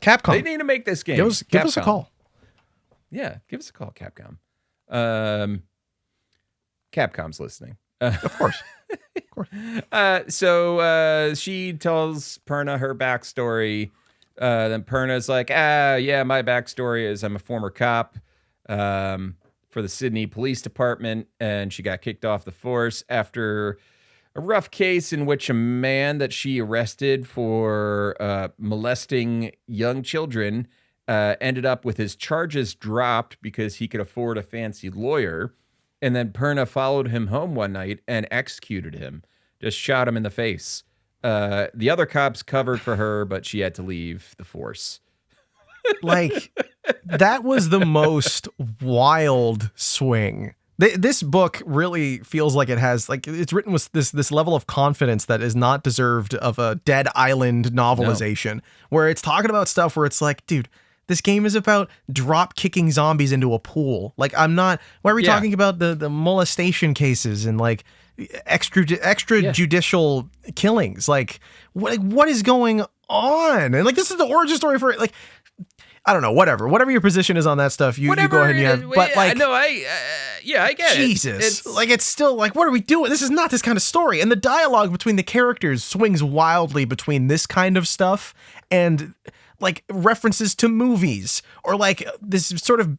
Capcom. They need to make this game. Give us a call. Yeah, give us a call, Capcom. Capcom's listening. Of course. Of course. So she tells Perna her backstory. Then Perna's like, yeah, my backstory is I'm a former cop for the Sydney Police Department, and she got kicked off the force after a rough case in which a man that she arrested for molesting young children ended up with his charges dropped because he could afford a fancy lawyer. And then Perna followed him home one night and executed him, just shot him in the face. The other cops covered for her, but she had to leave the force. Like, that was the most wild swing. This book really feels like it has, like, it's written with this level of confidence that is not deserved of a Dead Island novelization, where it's talking about stuff where it's like, dude, this game is about drop kicking zombies into a pool. Like, why are we talking about the molestation cases and like extrajudicial killings? Like, what is going on? And like, this is the origin story for it. Like, I don't know, whatever your position is on that stuff, you go ahead and you have, but like, no, I get Jesus, like, it's still like, what are we doing? This is not this kind of story. And the dialogue between the characters swings wildly between this kind of stuff and like references to movies or like this sort of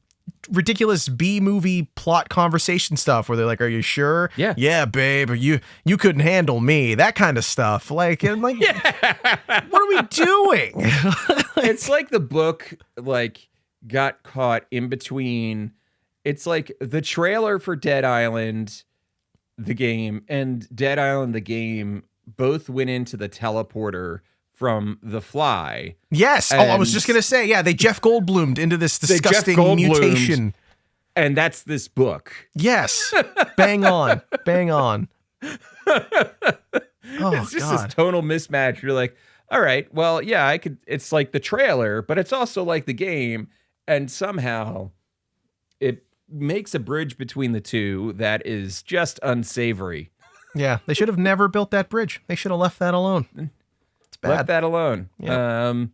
ridiculous B-movie plot conversation stuff where they're like, are you sure? Yeah, babe, you couldn't handle me, that kind of stuff. Like, and like, what are we doing? It's like the book like got caught in between. It's like the trailer for Dead Island, the game, and Dead Island, the game, both went into the teleporter from The Fly. Yes. I was just going to say, yeah, they Jeff Goldblumed into this disgusting mutation. And that's this book. Yes. Bang on. Bang on. It's just this tonal mismatch. You're like, all right, well, yeah, it's like the trailer, but it's also like the game. And somehow it makes a bridge between the two that is just unsavory. Yeah, they should have never built that bridge. They should have left that alone. It's bad. Left that alone. Yeah.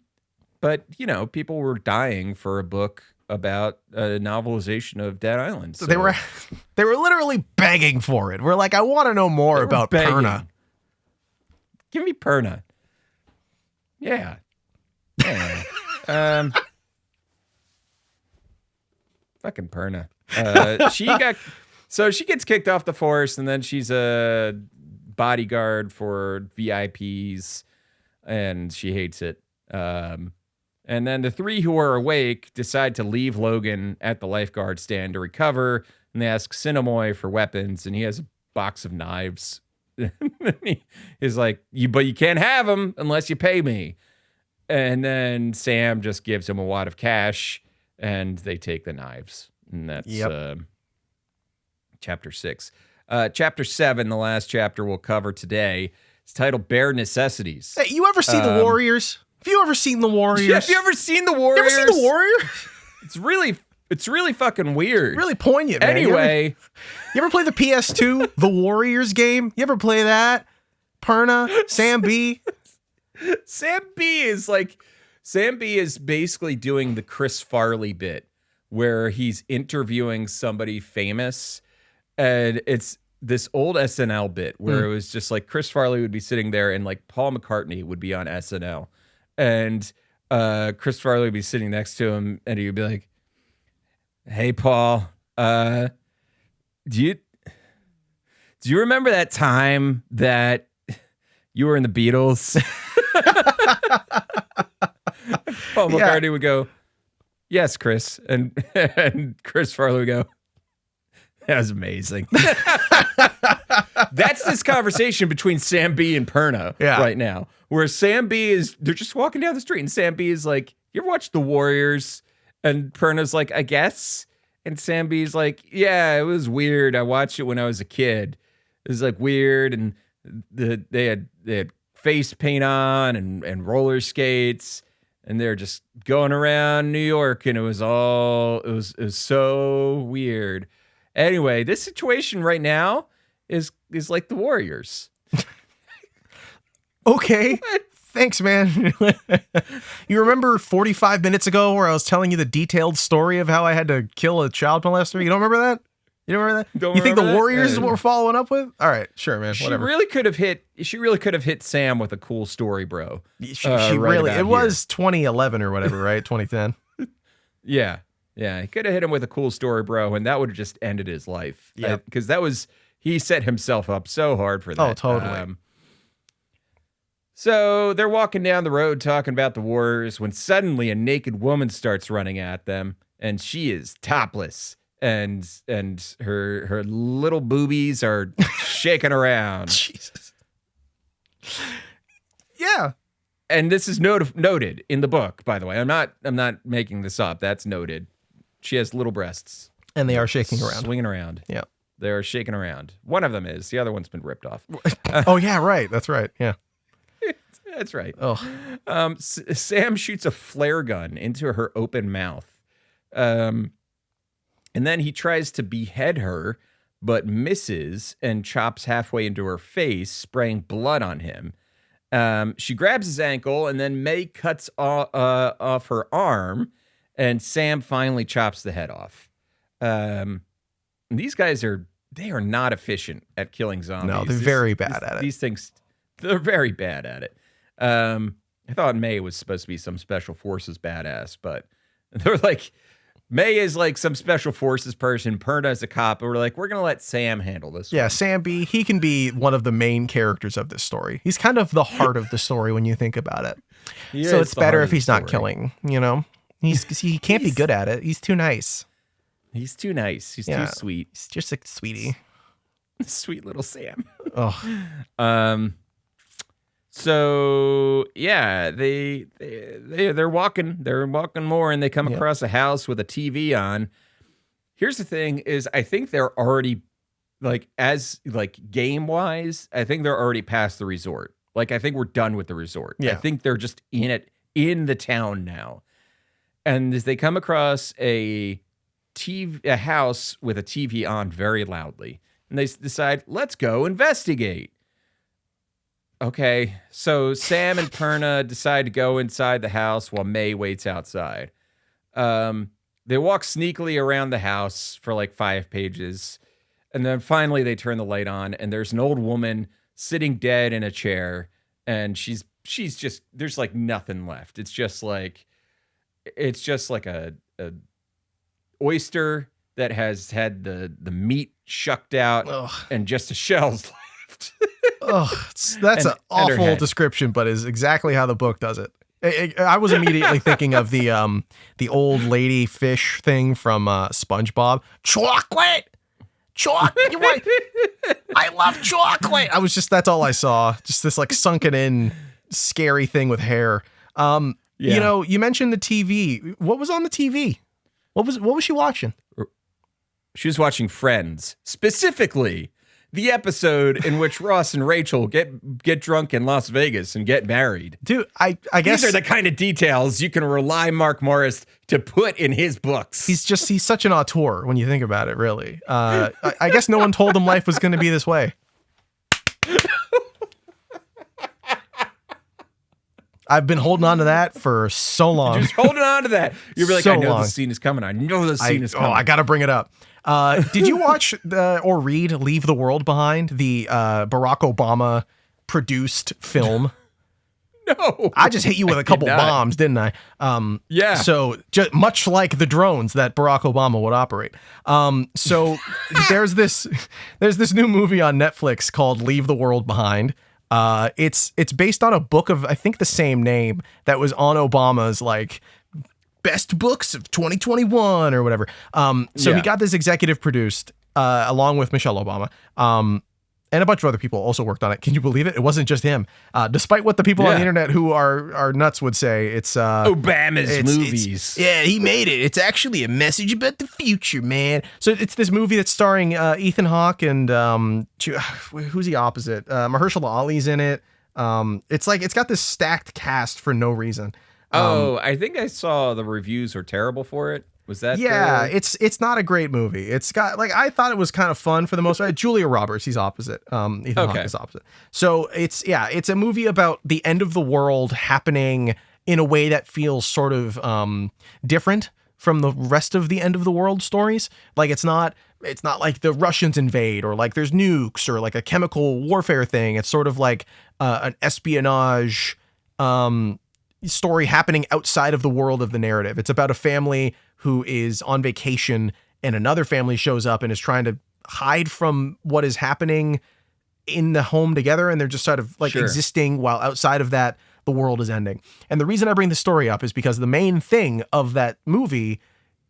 But, you know, people were dying for a book about a novelization of Dead Island. So they were literally begging for it. We're like, I want to know more about Perna. Give me Perna. Yeah. Fucking Perna. So she gets kicked off the force, and then she's a bodyguard for VIPs, and she hates it. And then the three who are awake decide to leave Logan at the lifeguard stand to recover, and they ask Synopsis for weapons, and he has a box of knives. He's like, but you can't have them unless you pay me. And then Sam just gives him a wad of cash, and they take the knives. And that's chapter 6. Chapter 7, the last chapter we'll cover today, is titled Bare Necessities. Hey, you ever see The Warriors? Have you ever seen The Warriors? Yeah, have you ever seen The Warriors? You ever seen The Warriors? It's really fucking weird. Really poignant, man. Anyway. You ever play the PS2, The Warriors game? You ever play that? Perna, Sam B? Sam B is basically doing the Chris Farley bit where he's interviewing somebody famous, and it's this old SNL bit where it was just like Chris Farley would be sitting there and like Paul McCartney would be on SNL, and Chris Farley would be sitting next to him, and he would be like, "Hey Paul, do you remember that time that you were in the Beatles?" Paul McCartney would go, "Yes, Chris," and Chris Farley would go, "That was amazing." That's this conversation between Sam B and Perna right now, where Sam B they're just walking down the street, and Sam B is like, "You ever watch The Warriors?" And Perna's like, "I guess." And Sam B's like, "Yeah, it was weird. I watched it when I was a kid. It was like weird, and they had face paint on and roller skates, and they're just going around New York, and it was so weird." Anyway, this situation right now is like The Warriors. Okay. Thanks, man. You remember 45 minutes ago where I was telling you the detailed story of how I had to kill a child molester? You don't remember that? You don't remember that? You think The Warriors is what we're following up with? All right, sure, man. Whatever. She really could have hit Sam with a cool story, bro. She really. It was 2011 or whatever, right? 2010. Yeah. Yeah, he could have hit him with a cool story, bro, and that would have just ended his life. Yeah. Because he set himself up so hard for that. Oh, totally. So they're walking down the road talking about the Warriors when suddenly a naked woman starts running at them, and she is topless, and her little boobies are shaking around. Jesus. Yeah. And this is noted in the book, by the way. I'm not making this up. That's noted. She has little breasts. And they are shaking around. Swinging around. Yeah. They're shaking around. One of them is. The other one's been ripped off. Oh, yeah, right. That's right. Yeah. That's right. Oh. Sam shoots a flare gun into her open mouth. And then he tries to behead her, but misses and chops halfway into her face, spraying blood on him. She grabs his ankle, and then May cuts off her arm, and Sam finally chops the head off. These guys are not efficient at killing zombies. No, they're very bad at it. These things, they're very bad at it. I thought May was supposed to be some special forces badass, but they're like, May is like some special forces person. Perna is a cop. And we're like, we're going to let Sam handle this. Yeah, one. Sam B, he can be one of the main characters of this story. He's kind of the heart of the story when you think about it. So it's better if he's not killing, you know? He can't be good at it. He's too nice. He's too nice. He's too sweet. He's just a sweetie. Sweet little Sam. Oh. So yeah, they're walking more, and they come across a house with a TV on. Here's the thing: is I think they're already game wise, I think they're already past the resort. Like I think we're done with the resort. Yeah. I think they're just in the town now. And as they come across a house with a TV on very loudly, and they decide, let's go investigate. Okay, so Sam and Perna decide to go inside the house while May waits outside. They walk sneakily around the house for like 5 pages, and then finally they turn the light on, and there's an old woman sitting dead in a chair, and she's just, there's like nothing left. It's just like a oyster that has had the meat shucked out and just the shells left. That's an and her awful head. description, but is exactly how the book does it. I was immediately thinking of the old lady fish thing from SpongeBob. Chocolate. I love chocolate. That's all I saw. Just this like sunken in scary thing with hair. You know, you mentioned the TV. What was on the TV? What was she watching? She was watching Friends, specifically the episode in which Ross and Rachel get drunk in Las Vegas and get married. Dude, I guess these are the kind of details you can rely Mark Morris to put in his books. he's such an auteur when you think about it, really. I guess no one told him life was going to be this way. I've been holding on to that for so long. Just holding on to that. You'll be like, So I know long. the scene is coming. I know the scene is coming. I got to bring it up. Did you watch or read Leave the World Behind, the Barack Obama produced film? No. I just hit you with a couple not. bombs, didn't I? Yeah. So just much like the drones that Barack Obama would operate. So there's this new movie on Netflix called Leave the World Behind. It's based on a book of, I think, the same name that was on Obama's like best books of 2021 or whatever. So he got this executive produced along with Michelle Obama. And a bunch of other people also worked on it. Can you believe it? It wasn't just him. Despite what the people on the internet who are nuts would say, it's Obama's movies. Yeah, he made it. It's actually a message about the future, man. So it's this movie that's starring Ethan Hawke and who's the opposite? Mahershala Ali's in it. It's got this stacked cast for no reason. I think I saw the reviews are terrible for it. Was that? Yeah, it's not a great movie. It's got I thought it was kind of fun for the most part. Julia Roberts, he's opposite. Ethan Hawke is opposite. So it's a movie about the end of the world happening in a way that feels sort of different from the rest of the end of the world stories. Like it's not like the Russians invade or like there's nukes or like a chemical warfare thing. It's sort of like an espionage story happening outside of the world of the narrative. It's about a family who is on vacation and another family shows up and is trying to hide from what is happening in the home together. And they're just sort of like existing while outside of that, the world is ending. And the reason I bring the story up is because the main thing of that movie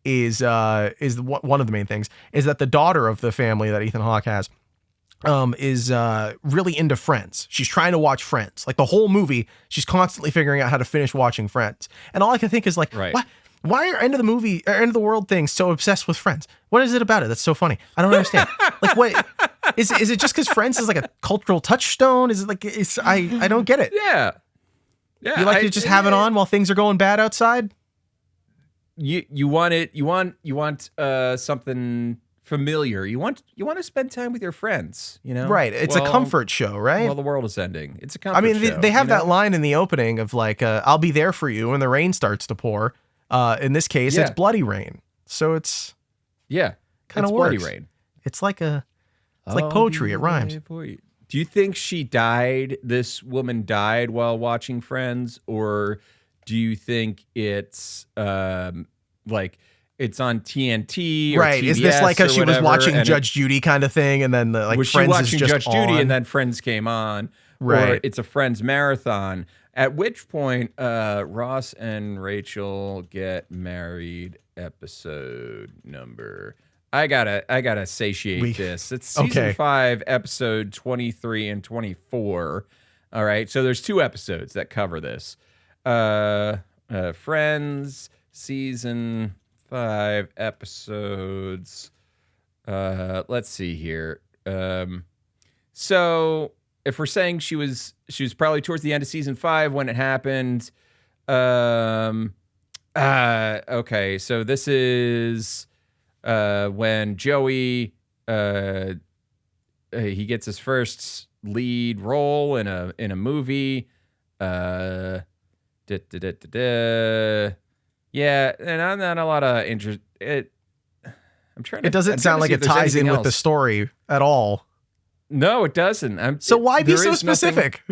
is one of the main things is that the daughter of the family that Ethan Hawke has is really into Friends. She's trying to watch Friends. Like the whole movie, she's constantly figuring out how to finish watching Friends. And all I can think is like, what? Why are end of the world things so obsessed with Friends? What is it about it that's so funny? I don't understand. Like, what is it? Just because Friends is like a cultural touchstone? Is it like I don't get it. Yeah. You like to just have it on while things are going bad outside? You want it. You want something familiar. You want to spend time with your friends. You know, right? It's a comfort show, right? While the world is ending, it's a comfort. I mean, show, they have that line in the opening of like, "I'll be there for you," when the rain starts to pour. In this case, it's bloody rain. So it's kind of bloody works. rain. It's like poetry. It rhymes. Do you think she died? This woman died while watching Friends, or do you think it's like it's on TNT? Or right? TBS is this like or she was whatever, watching and Judge Judy kind of thing, and then the, like was Friends she watching is just Judge Judy, on? and then Friends came on? Right. Or it's a Friends marathon. At which point, Ross and Rachel get married. Episode number. I gotta satiate this. It's season 5, episode 23 and 24. All right, so there's 2 episodes that cover this. Friends season 5 episodes. Let's see here. So if we're saying she was probably towards the end of season 5 when it happened. Okay, so this is when Joey he gets his first lead role in a movie. Yeah, and I'm not a lot of interest. I'm trying to. It doesn't sound like it ties in with the story at all. No, it doesn't. So why be so specific?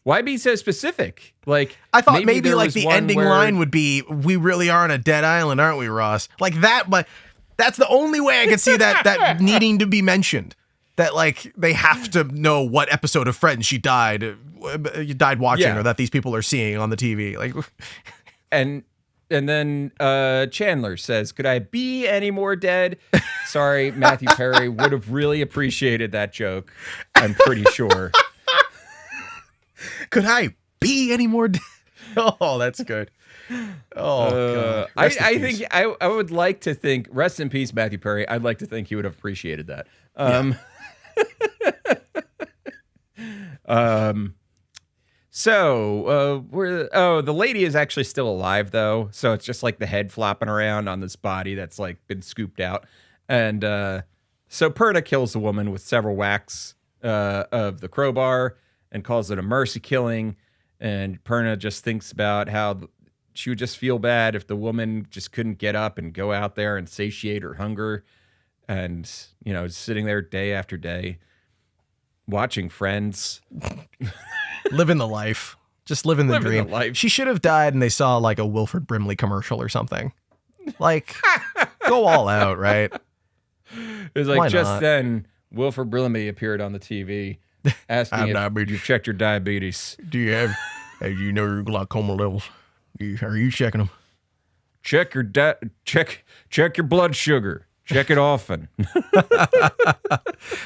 Why be so specific? Like I thought maybe like the ending line would be, "We really are on a dead island, aren't we, Ross?" Like that, but That's the only way I could see that needing to be mentioned. That like they have to know what episode of Friends you died watching, Yeah. or that these people are seeing on the TV. Like, And then Chandler says, "Could I be any more dead?" Sorry, Matthew Perry would have really appreciated that joke. I'm pretty sure. could I be any more? Oh, that's good. Oh, God. I Rest in peace. think I would like to think, rest in peace, Matthew Perry. I'd like to think he would have appreciated that. So the lady is actually still alive though. So it's just like the head flopping around on this body that's like been scooped out. And so Perna kills the woman with several whacks of the crowbar and calls it a mercy killing. And Perna just thinks about how she would just feel bad if the woman just couldn't get up and go out there and satiate her hunger. And, you know, sitting there day after day, watching Friends. Living the life. Just living the Living the dream. life. She should have died and they saw like a Wilford Brimley commercial or something. Like, go all out, right? It was like Why just not? then Wilford Brimley appeared on the TV asking if diabetes. you've checked your diabetes. Do you have you know your glaucoma levels? Are you checking them? Check your check your blood sugar. Check it often.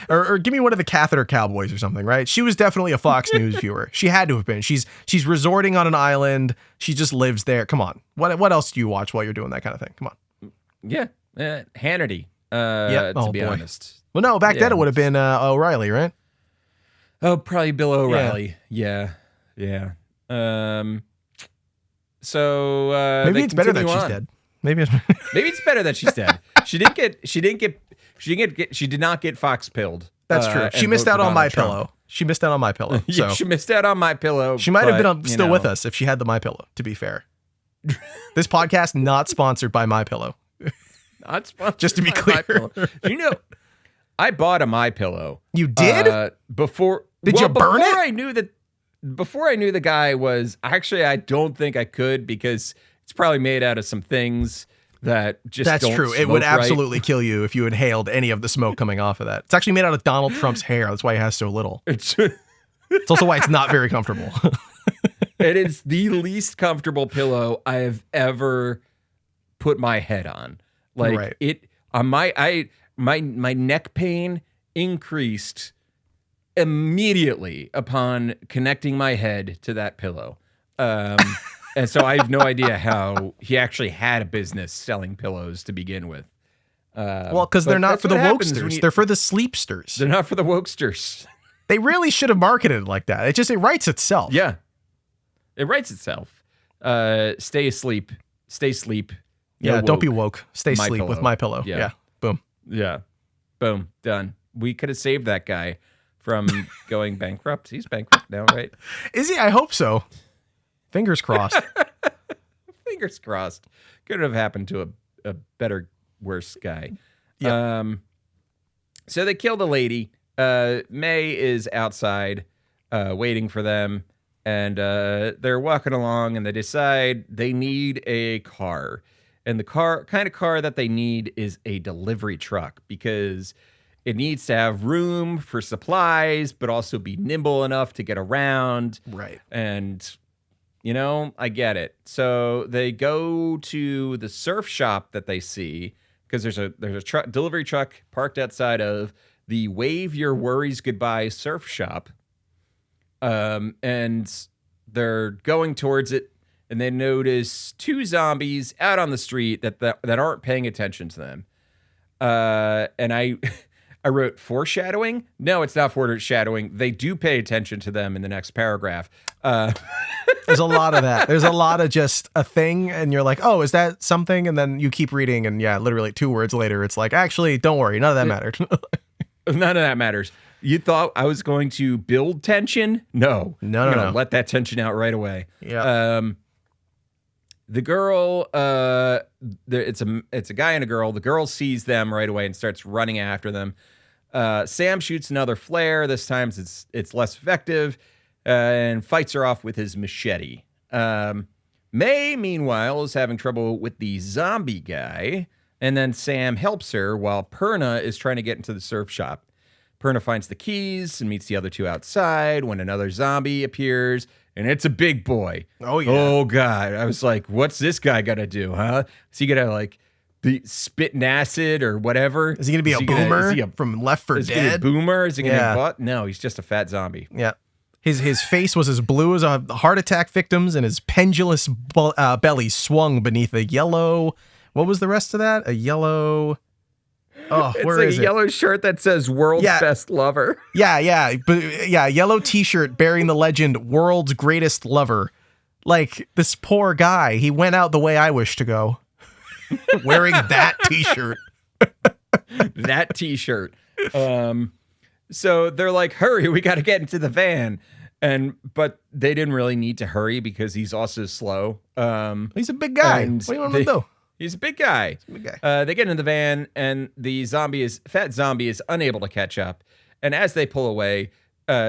Or give me one of the catheter cowboys or something, right? She was definitely a Fox News viewer. She had to have been. She's resorting on an island. She just lives there. Come on. What else do you watch while you're doing that kind of thing? Come on. Yeah, Hannity. Yep. To Oh, be boy. honest. Well, no, back then Yeah. it would have been O'Reilly, right? Oh, probably Bill O'Reilly. Yeah. So Maybe they it's better that continue she's on. dead. Maybe it's Maybe it's better that she's dead. She did not get Fox pilled. That's true. She and missed vote out for on My Donald Trump. Pillow. She missed out on My Pillow. Yeah, So she missed out on My Pillow. she might have but, been you still with know. us if she had the My Pillow, to be fair. This podcast not sponsored by My Pillow. Not sponsored Just to be by clear. MyPillow. You know, I bought a My Pillow. You did? Before. Did you burn it? Before I knew the guy was actually, I don't think I could because it's probably made out of some things that just That's don't true. It would smoke right. absolutely kill you if you inhaled any of the smoke coming off of that. It's actually made out of Donald Trump's hair. That's why he has so little. It's It's also why it's not very comfortable. it is the least comfortable pillow I have ever put my head on. Like Right. it on my neck pain increased immediately upon connecting my head to that pillow. And so I have no idea how he actually had a business selling pillows to begin with. Well, because they're but not that's for the what happens when wokesters. you- They're for the sleepsters. They're not for the wokesters. They really should have marketed it like that. It writes itself. Yeah. It writes itself. Stay asleep. Stay sleep. Yeah, No don't be woke. woke. Stay My sleep with Pillow. My Pillow. Yeah. Yeah. Boom. Yeah. Boom. Done. We could have saved that guy from going bankrupt. He's bankrupt now, right? Is he? I hope so. Fingers crossed. Fingers crossed. Could have happened to a better, worse guy. Yep. So they kill the lady. May is outside waiting for them. And they're walking along and they decide they need a car. And the kind of car that they need is a delivery truck because it needs to have room for supplies, but also be nimble enough to get around. Right. And, you know, I get it. So they go to the surf shop that they see because there's a delivery truck parked outside of the Wave Your Worries Goodbye surf shop. And they're going towards it. And they notice two zombies out on the street that aren't paying attention to them. And I wrote foreshadowing. No, it's not foreshadowing. They do pay attention to them in the next paragraph. There's a lot of that. There's a lot of just a thing, and you're like, oh, is that something? And then you keep reading, and yeah, literally 2 words later, it's like, actually, don't worry, none of that mattered. None of that matters. You thought I was going to build tension? No. No, I'm no, gonna no. let that tension out right away. Yeah. The girl, it's a guy and a girl. The girl sees them right away and starts running after them. Sam shoots another flare. This time it's less effective, and fights her off with his machete. May, meanwhile, is having trouble with the zombie guy, And then Sam helps her while Perna is trying to get into the surf shop. Perna finds the keys and meets the other two outside when another zombie appears, and it's a big boy. Oh, yeah. Oh, God. I was like, what's this guy going to do, huh? Is he going to, like, be spitting acid or whatever? Is he going to be a boomer from Left 4 Dead? Is he a Dead? boomer? Is he going to butt? No, he's just a fat zombie. Yeah. His face was as blue as a heart attack victim's, and his pendulous belly swung beneath a yellow... What was the rest of that? A yellow... Oh, it's where like is a it? yellow shirt that says "World's Best Lover." Yellow T-shirt bearing the legend "World's Greatest Lover." Like, this poor guy, he went out the way I wish to go, wearing that T-shirt. That T-shirt. So they're like, "Hurry, we got to get into the van," but they didn't really need to hurry because he's also slow. He's a big guy. What do you want him to do? He's a big guy. They get in the van, and the fat zombie is unable to catch up. And as they pull away,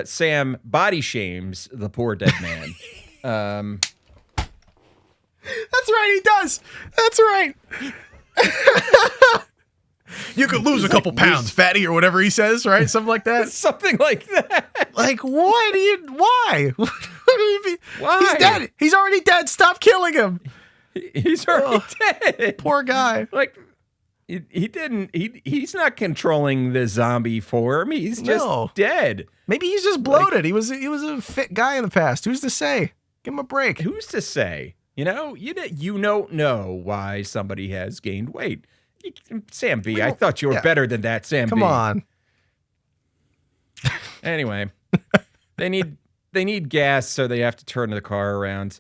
Sam body shames the poor dead man. That's right, he does. That's right. You could lose a couple pounds, fatty, or whatever he says, right? Something like that. Something like that. Like, why? Why? He's dead. He's already dead. Stop killing him. He's already dead. Poor guy. Like, he's not controlling the zombie form. He's just dead. Maybe he's just bloated. He was a fit guy in the past. Who's to say? Give him a break. Who's to say? You don't know why somebody has gained weight. Sam B, I thought you were better than that, Sam B. Come on. Anyway, they need gas, so they have to turn the car around.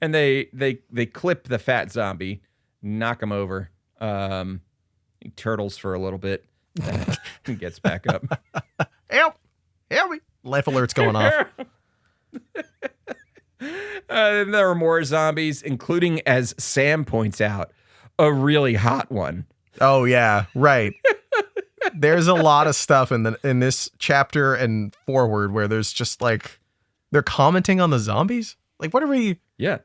And they clip the fat zombie, knock him over. He turtles for a little bit, and gets back up. Help me. Life alert's going off. There are more zombies, including, as Sam points out, a really hot one. Oh yeah, right. There's a lot of stuff in this chapter and forward where there's just like they're commenting on the zombies. Like, what are we doing?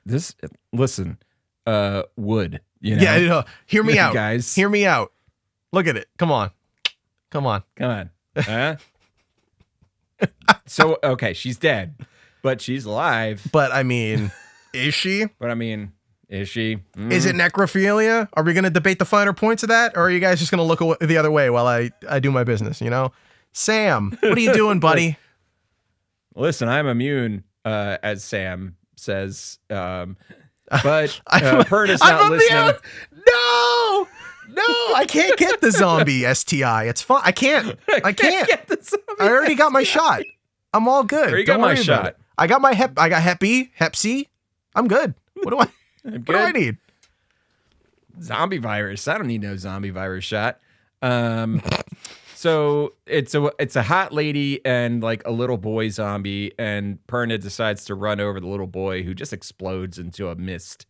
This. Listen, wood. Yeah, hear me out, guys. Hear me out. Look at it. Come on. Huh? So okay, she's dead, but she's alive. But I mean, is she? Is she? Is it necrophilia? Are we going to debate the finer points of that? Or are you guys just going to look the other way while I do my business, Sam, what are you doing, buddy? Listen, I'm immune, as Sam says. But Perna's not listening. No, I can't get the zombie STI. It's fine. I can't. Get the zombie. I already got my shot. I'm all good. You got my shot. I got my I got Hep B, Hep C. I'm good. What do I need? Zombie virus. I don't need no zombie virus shot. So it's a hot lady and like a little boy zombie, and Perna decides to run over the little boy who just explodes into a mist.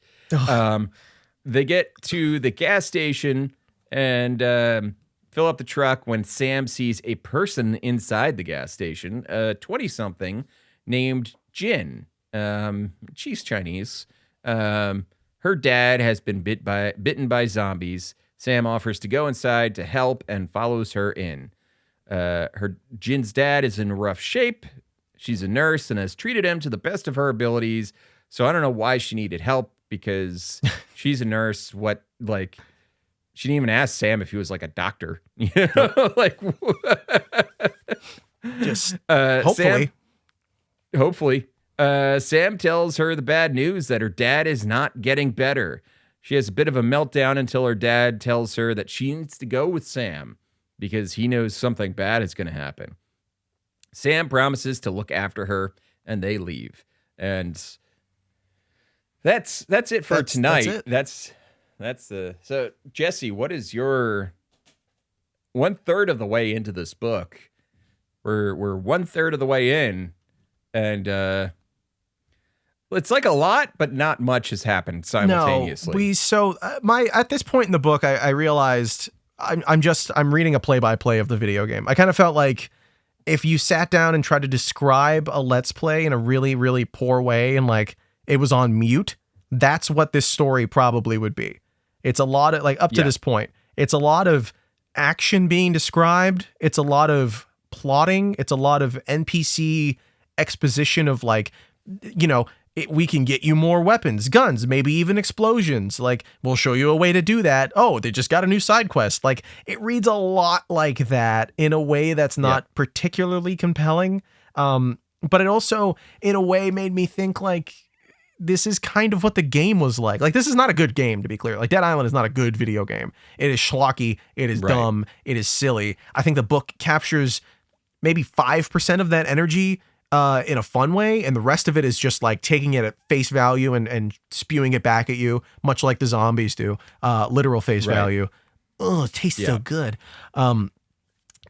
They get to the gas station and fill up the truck when Sam sees a person inside the gas station, 20-something named Jin. She's Chinese. Her dad has been bitten by zombies. Sam offers to go inside to help and follows her in. Her Jin's dad is in rough shape. She's a nurse and has treated him to the best of her abilities. So I don't know why she needed help, because she's a nurse. She didn't even ask Sam if he was like a doctor. Just hopefully. Hopefully. Sam tells her the bad news that her dad is not getting better. She has a bit of a meltdown until her dad tells her that she needs to go with Sam because he knows something bad is going to happen. Sam promises to look after her, and they leave. And that's it for tonight. That's it. So Jesse, what is your 1/3 of the way into this book? We're 1/3 of the way in, and it's like a lot, but not much has happened simultaneously. At this point in the book, I realized I'm reading a play-by-play of the video game. I kind of felt like if you sat down and tried to describe a Let's Play in a really, really poor way and like it was on mute, that's what this story probably would be. It's a lot of, like, up to this point, it's a lot of action being described. It's a lot of plotting. It's a lot of NPC exposition of, like, you know, we can get you more weapons, guns, maybe even explosions. Like, we'll show you a way to do that. Oh, they just got a new side quest. Like, it reads a lot like that in a way that's not particularly compelling. But it also, in a way, made me think, like, this is kind of what the game was like. Like, this is not a good game, to be clear. Like, Dead Island is not a good video game. It is schlocky. It is dumb. It is silly. I think the book captures maybe 5% of that energy in a fun way, and the rest of it is just like taking it at face value and spewing it back at you, much like the zombies do. Literal face value. Oh, it tastes so good.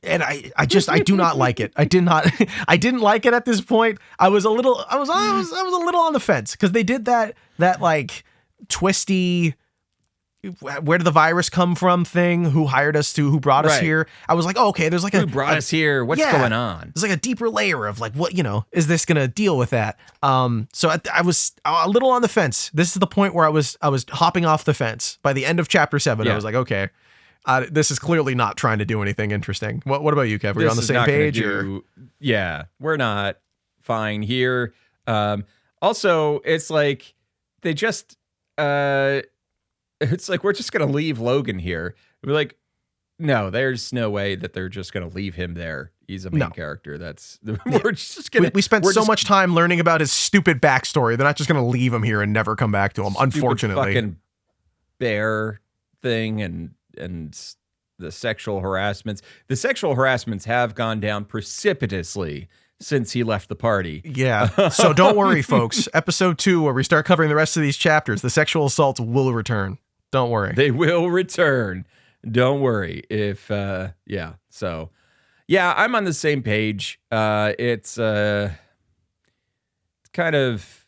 And I do not like it. I didn't like it at this point. I was a little on the fence because they did that like twisty, where did the virus come from thing? Who brought us here? I was like, oh, okay, there's like who brought us here? What's going on? There's like a deeper layer of like, what, you know, is this going to deal with that? So I was a little on the fence. This is the point where I was hopping off the fence. By the end of chapter 7, I was like, okay, this is clearly not trying to do anything interesting. What about you, Kev? Are you on the same page? Yeah, we're not fine here. Also, it's like they just, it's like, we're just going to leave Logan here. We're like, no, there's no way that they're just going to leave him there. He's a main character. We're just going to. We spent so much time learning about his stupid backstory. They're not just going to leave him here and never come back to him, unfortunately. Fucking bear thing and the sexual harassments. The sexual harassments have gone down precipitously since he left the party. Yeah. So don't worry, folks. Episode 2, where we start covering the rest of these chapters, the sexual assaults will return. Don't worry. They will return. Don't worry. So, yeah, I'm on the same page. It's kind of,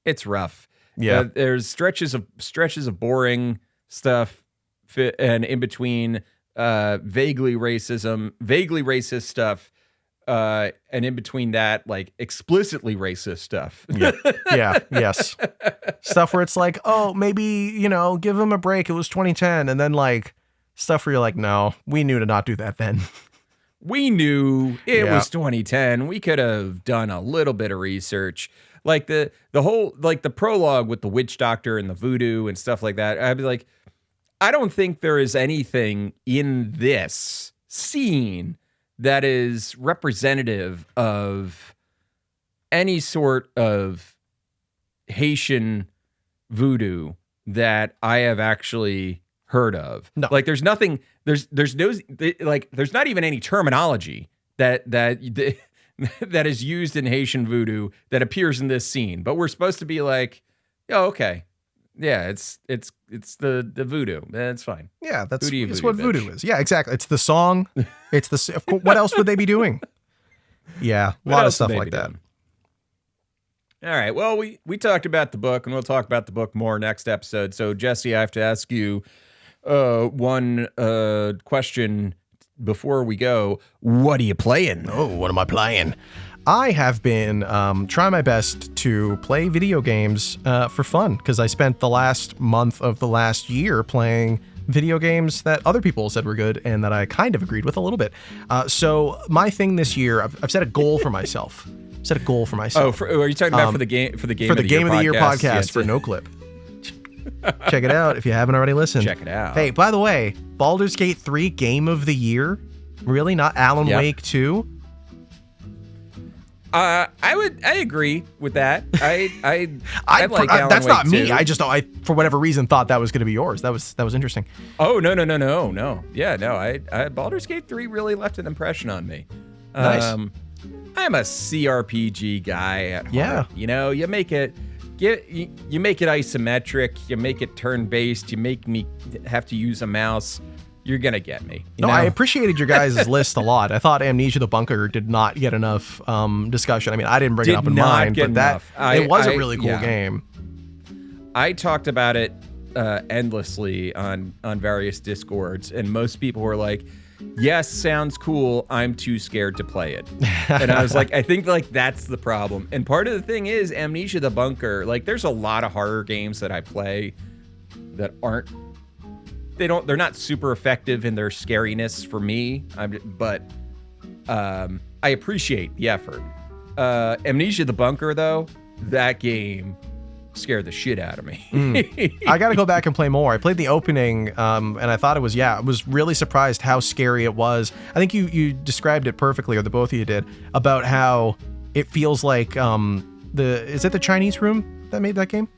it's rough. Yeah. There's stretches of boring stuff and in between vaguely racist stuff. And in between that, like explicitly racist stuff. Yes. Stuff where it's like, oh, maybe, you know, give him a break. It was 2010. And then like stuff where you're like, no, we knew to not do that then. We knew it was 2010. We could have done a little bit of research. Like the whole, like the prologue with the witch doctor and the voodoo and stuff like that. I'd be like, I don't think there is anything in this scene that is representative of any sort of Haitian voodoo that I have actually heard of. No. Like there's nothing, there's no, like, there's not even any terminology that is used in Haitian voodoo that appears in this scene, but we're supposed to be like, oh, okay. Yeah, it's the voodoo. That's fine. Yeah, that's voodoo, what voodoo is. Yeah, exactly. It's the song. It's the. Of course, what else would they be doing? Yeah, a lot of stuff like that. All right. Well, we talked about the book, and we'll talk about the book more next episode. So, Jesse, I have to ask you one question before we go. What are you playing? Oh, what am I playing? I have been trying my best to play video games for fun, because I spent the last month of the last year playing video games that other people said were good and that I kind of agreed with a little bit. So my thing this year, I've set a goal for myself. Oh, are you talking about for the game of the year podcast yes. for No Clip? Check it out if you haven't already listened. Check it out. Hey, by the way, Baldur's Gate 3 Game of the Year? Really? Not Alan Wake 2? I agree with that. I like Alan that's Wake not me. too. I for whatever reason thought that was going to be yours. That was interesting. Oh no. Yeah, no. I Baldur's Gate 3 really left an impression on me. Nice. I'm a CRPG guy at heart. Yeah. You know, you make it isometric, you make it turn-based, you make me have to use a mouse. You're going to get me. No, I appreciated your guys' list a lot. I thought Amnesia the Bunker did not get enough discussion. I mean, I didn't bring it up in mine, but it was a really cool game. I talked about it endlessly on various Discords, and most people were like, yes, sounds cool. I'm too scared to play it. And I was like, I think like that's the problem. And part of the thing is Amnesia the Bunker. Like there's a lot of horror games that I play that they're not super effective in their scariness for me. But I appreciate the effort. Amnesia the Bunker though, that game scared the shit out of me. I got to go back and play more. I played the opening, and I thought I was really surprised how scary it was. I think you described it perfectly, or the both of you did, about how it feels like is it the Chinese Room that made that game?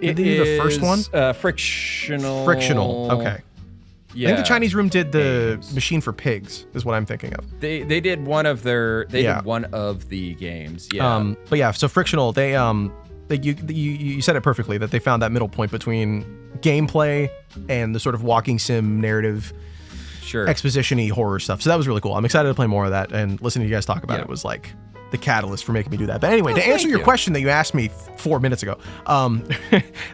It is the first one? Frictional. Frictional. Okay. Yeah. I think the Chinese Room did the games. Machine for Pigs, is what I'm thinking of. They did one of did one of the games. Yeah. But yeah, so Frictional, you said it perfectly, that they found that middle point between gameplay and the sort of walking sim narrative, exposition-y horror stuff. So that was really cool. I'm excited to play more of that, and listening to you guys talk about it was like the catalyst for making me do that. But anyway, to answer your question that you asked me 4 minutes ago,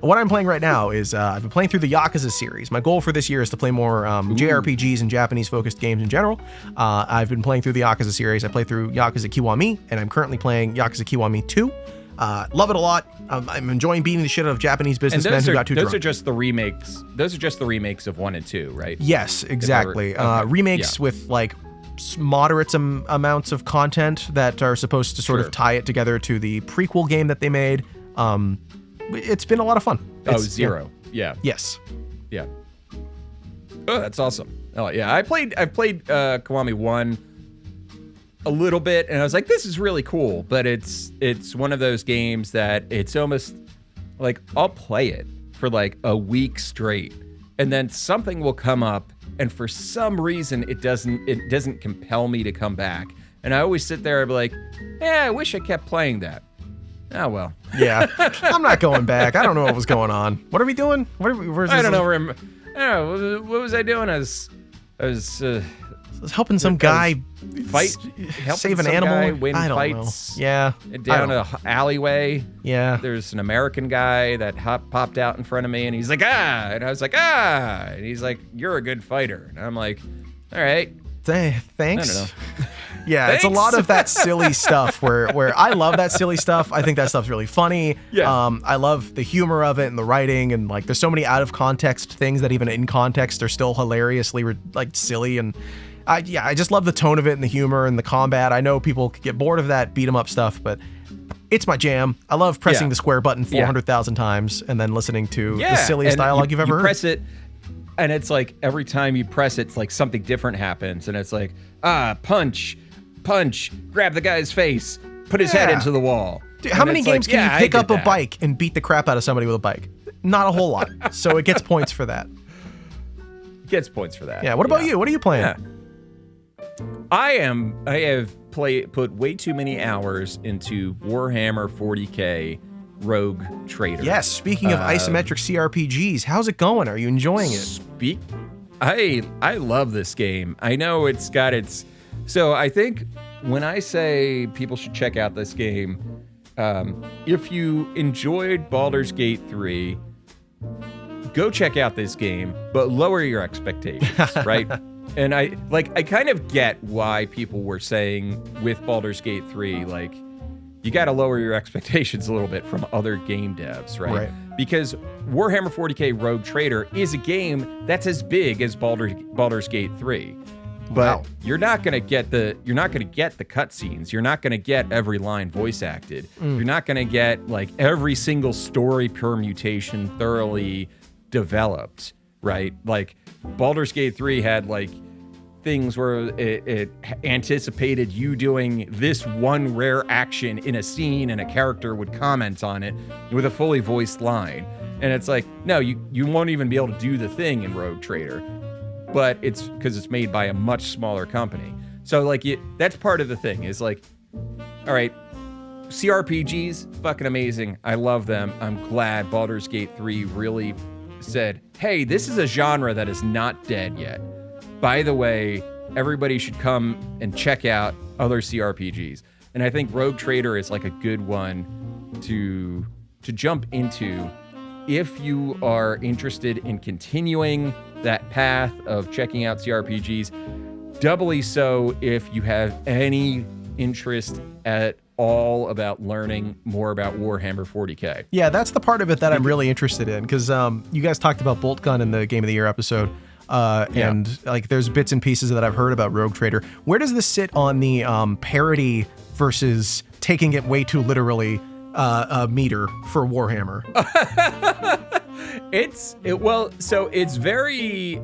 what I'm playing right now is I've been playing through the Yakuza series. My goal for this year is to play more JRPGs and Japanese-focused games in general. I've been playing through the Yakuza series. I played through Yakuza Kiwami, and I'm currently playing Yakuza Kiwami 2. Love it a lot. I'm enjoying beating the shit out of Japanese businessmen who got too drunk. Those are just the remakes. Those are just the remakes of 1 and 2, right? Yes, exactly. Remakes with like moderate amounts of content that are supposed to sort of tie it together to the prequel game that they made. It's been a lot of fun. Zero. Yeah. Yes. Yeah. Oh, that's awesome. Oh yeah, I've played Kiwami 1 a little bit, and I was like, this is really cool, but it's one of those games that it's almost like I'll play it for like a week straight, and then something will come up, and for some reason it doesn't compel me to come back. And I always sit there and be like, I wish I kept playing that. Oh well. Yeah. I'm not going back. I don't know what was going on. What are we doing? I don't know. What was I doing? I was helping some guy save an animal. Win I don't fights. know. Yeah. Down an alleyway. Yeah. There's an American guy that popped out in front of me, and he's like, and I was like, and he's like, you're a good fighter. And I'm like, all right. Thanks. I don't know. Yeah, it's a lot of that silly stuff where I love that silly stuff. I think that stuff's really funny. Yeah. I love the humor of it and the writing, and like there's so many out of context things that even in context are still hilariously like silly. And I just love the tone of it and the humor and the combat. I know people could get bored of that beat 'em up stuff, but it's my jam. I love pressing the square button 400,000 times and then listening to the silliest dialogue you've ever heard. Press it, and it's like every time you press it, it's like something different happens, and it's like punch, grab the guy's face, put his head into the wall. Dude, how many games can you pick up a bike and beat the crap out of somebody with a bike? Not a whole lot. So it gets points for that. Yeah. What about you? What are you playing? Yeah. I have put way too many hours into Warhammer 40K Rogue Trader. Yes, speaking of isometric CRPGs, how's it going? Are you enjoying it? I love this game. I know it's got its... So I think when I say people should check out this game, if you enjoyed Baldur's Gate 3, go check out this game, but lower your expectations, right? And I kind of get why people were saying with Baldur's Gate 3, like, you got to lower your expectations a little bit from other game devs, right? Because Warhammer 40K Rogue Trader is a game that's as big as Baldur's Gate 3. But you're not going to get the cutscenes. You're not going to get every line voice acted. You're not going to get like every single story permutation thoroughly developed, right? Like Baldur's Gate 3 had like things where it anticipated you doing this one rare action in a scene, and a character would comment on it with a fully voiced line. And it's like, no, you won't even be able to do the thing in Rogue Trader. But it's because it's made by a much smaller company. So like that's part of the thing is like, all right, CRPGs, fucking amazing. I love them. I'm glad Baldur's Gate 3 really said, hey, this is a genre that is not dead yet. By the way, everybody should come and check out other CRPGs. And I think Rogue Trader is like a good one to jump into if you are interested in continuing that path of checking out CRPGs, doubly so if you have any interest at all about learning more about Warhammer 40K. Yeah, that's the part of it that I'm really interested in, because you guys talked about Bolt Gun in the Game of the Year episode, and like there's bits and pieces that I've heard about Rogue Trader. Where does this sit on the parody versus taking it way too literally meter for Warhammer? It's very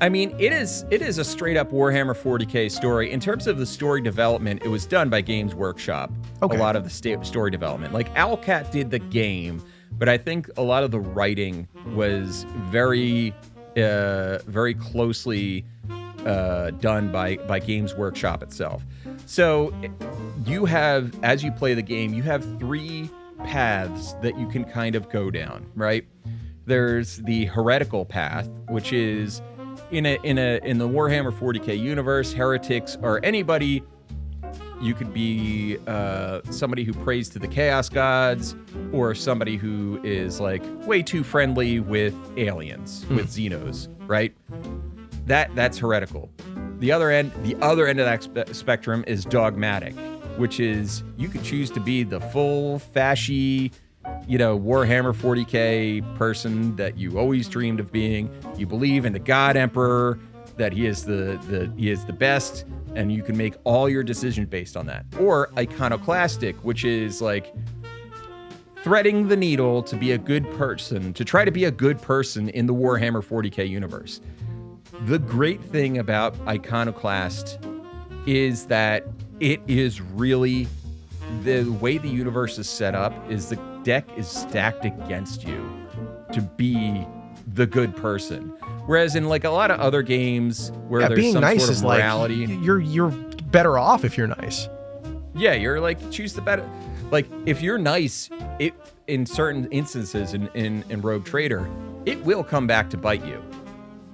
I mean, it is a straight up Warhammer 40K story. In terms of the story development, it was done by Games Workshop. Okay. A lot of the story development. Like Owlcat did the game, but I think a lot of the writing was very closely done by Games Workshop itself. So you have, as you play the game, you have 3 paths that you can kind of go down, right? There's the heretical path, which is in the Warhammer 40K universe, heretics are anybody. You could be somebody who prays to the Chaos Gods, or somebody who is like way too friendly with aliens, with Xenos, right? That's heretical. The other end of that spectrum is dogmatic, which is you could choose to be the full fashy, Warhammer 40K person that you always dreamed of being. You believe in the God Emperor, that he is the best, and you can make all your decisions based on that. Or iconoclastic, which is like threading the needle to be a good person, to try to be a good person in the Warhammer 40K universe. The great thing about Iconoclast is that it is really, the way the universe is set up is the deck is stacked against you to be the good person. Whereas in like a lot of other games where there's being some nice sort of is morality, like you're better off if you're nice. Yeah, you're like, choose the better. Like if you're nice, it in certain instances in Rogue Trader, it will come back to bite you.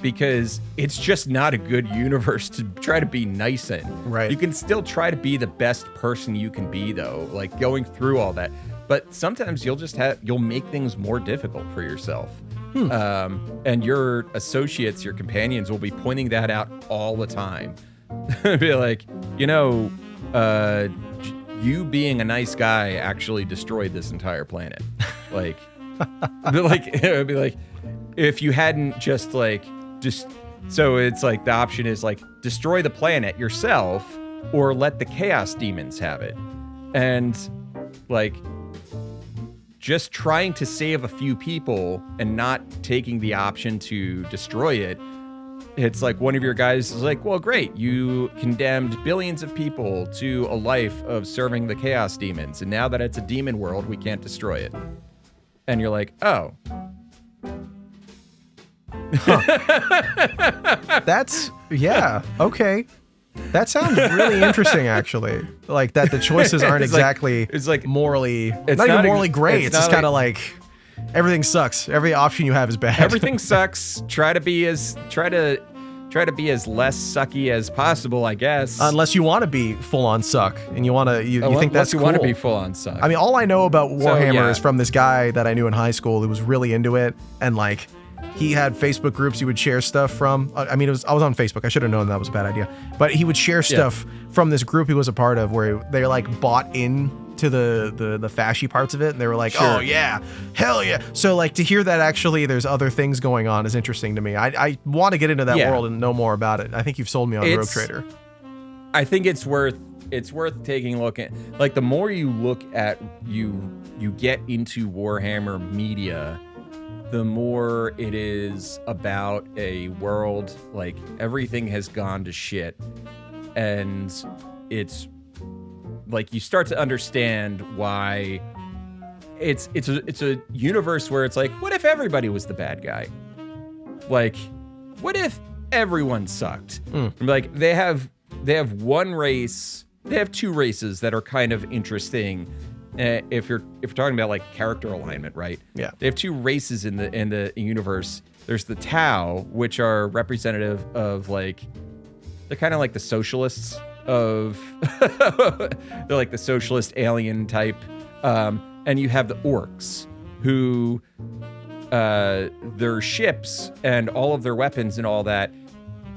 Because it's just not a good universe to try to be nice in. Right. You can still try to be the best person you can be, though, like going through all that. But sometimes you'll make things more difficult for yourself. And your associates, your companions will be pointing that out all the time. Be like, you being a nice guy actually destroyed this entire planet. Like, it would be like, if you hadn't just so it's like the option is like destroy the planet yourself or let the chaos demons have it. And like just trying to save a few people and not taking the option to destroy it. It's like one of your guys is like, well, great. You condemned billions of people to a life of serving the chaos demons. And now that it's a demon world, we can't destroy it. And you're like, oh. That's okay. That sounds really interesting, actually. Like that the choices aren't exactly morally. It's not even morally gray. It's just kind of like everything sucks. Every option you have is bad. Everything sucks. Try to be as less sucky as possible, I guess. Unless you want to be full on suck and you think that's cool. You want to be full on suck. I mean, all I know about Warhammer is from this guy that I knew in high school who was really into it, and like he had Facebook groups he would share stuff from. I mean, I was on Facebook. I should have known that was a bad idea. But he would share stuff from this group he was a part of where they like bought in to the fashy parts of it, and they were like, oh yeah, hell yeah. So like to hear that actually there's other things going on is interesting to me. I want to get into that world and know more about it. I think you've sold me on Rogue Trader. I think it's worth taking a look at. Like the more you look at you get into Warhammer media, the more it is about a world like everything has gone to shit, and it's like you start to understand why it's a universe where it's like, what if everybody was the bad guy? Like, what if everyone sucked? Like they have one race, they have 2 races that are kind of interesting. If you're talking about like character alignment, right? Yeah. They have 2 races in the universe. There's the Tau, which are representative of like, they're kind of like the socialists of they're like the socialist alien type. And you have the orcs, who their ships and all of their weapons and all that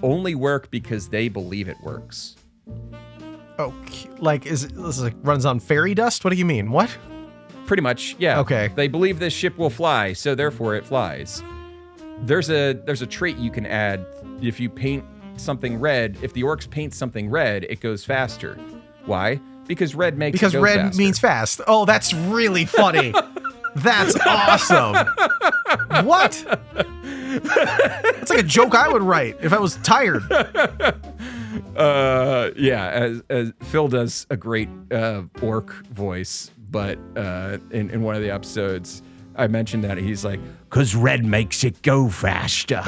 only work because they believe it works. Okay, like this like runs on fairy dust? What do you mean? What? Pretty much, yeah. Okay. They believe this ship will fly, so therefore it flies. There's a trait you can add if you paint something red. If the orcs paint something red, it goes faster. Why? Because red makes it go red faster. means fast. Oh, that's really funny. That's awesome. What? It's like a joke I would write if I was tired. Yeah, as Phil does a great orc voice, but in one of the episodes, I mentioned that he's like, "'Cause red makes it go faster."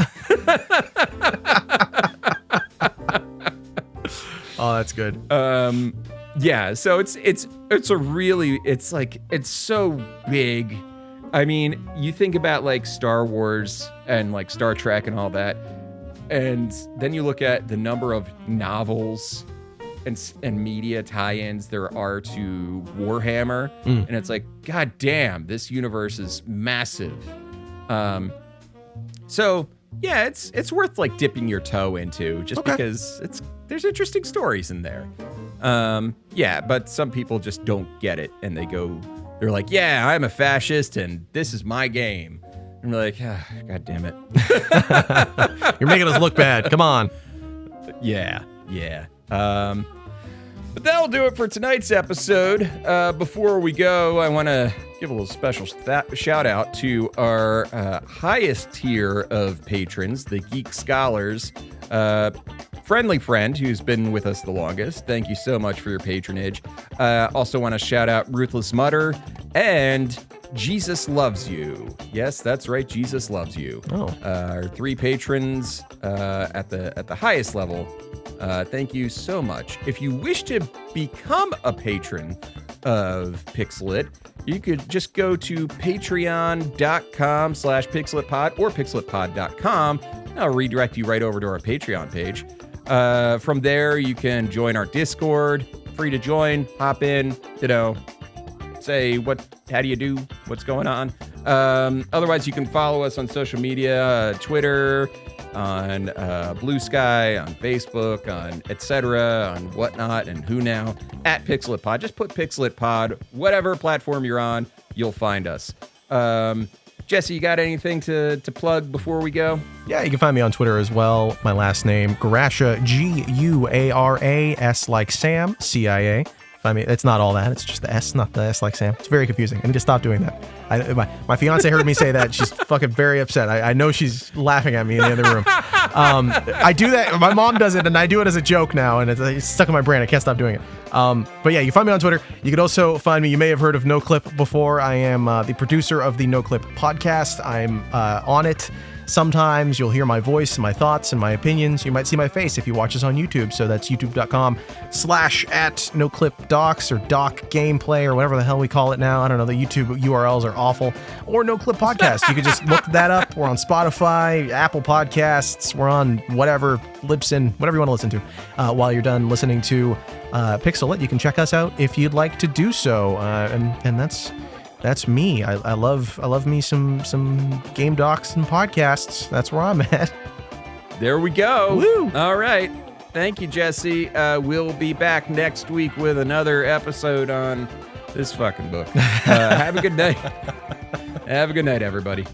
Oh, that's good. Yeah, so it's so big. I mean, you think about like Star Wars and like Star Trek and all that, and then you look at the number of novels and media tie-ins there are to Warhammer, and it's like, god damn, this universe is massive. So yeah, it's worth like dipping your toe into just because there's interesting stories in there. Yeah, but some people just don't get it, and they're like, yeah, I'm a fascist, and this is my game. And we're like, god damn it. You're making us look bad. Come on. Yeah. But that'll do it for tonight's episode. Before we go, I want to give a little special shout out to our highest tier of patrons, the Geek Scholars. Friendly friend who's been with us the longest. Thank you so much for your patronage. Also want to shout out Ruthless Mutter and Jesus Loves You. Yes, that's right. Jesus Loves You. Oh. Our 3 patrons at the highest level. Thank you so much. If you wish to become a patron of Pixelit, you could just go to patreon.com/pixelitpod or pixelitpod.com. I'll redirect you right over to our Patreon page. From there, you can join our Discord. Free to join. Hop in. Say how do you do? What's going on? Otherwise, you can follow us on social media, Twitter, on Blue Sky, on Facebook, on etc., on whatnot, and who now, at Pixelit Pod. Just put Pixelit Pod, whatever platform you're on, you'll find us. Jesse, you got anything to plug before we go? Yeah, you can find me on Twitter as well. My last name, Gurasha, Guaras, like Sam, CIA. Find me. It's not all that. It's just the S, not the S like Sam. It's very confusing. I need to stop doing that. My fiance heard me say that. She's fucking very upset. I know she's laughing at me in the other room. I do that. My mom does it, and I do it as a joke now, and it's stuck in my brain. I can't stop doing it. But yeah, you find me on Twitter. You could also find me. You may have heard of No Clip before. I am the producer of the No Clip podcast. I'm on it. Sometimes you'll hear my voice, my thoughts, and my opinions. You might see my face if you watch us on YouTube. So that's youtube.com/@noclipdocs or doc gameplay or whatever the hell we call it now. I don't know. The YouTube URLs are awful. Or No Clip Podcast. You could just look that up. We're on Spotify, Apple Podcasts. We're on whatever, Libsyn, whatever you want to listen to. While you're done listening to Pixelit, you can check us out if you'd like to do so. And that's me. I love me some game docs and podcasts. That's where I'm at. There we go. Woo! All right. Thank you, Jesse. We'll be back next week with another episode on this fucking book. Have a good night. Have a good night, everybody.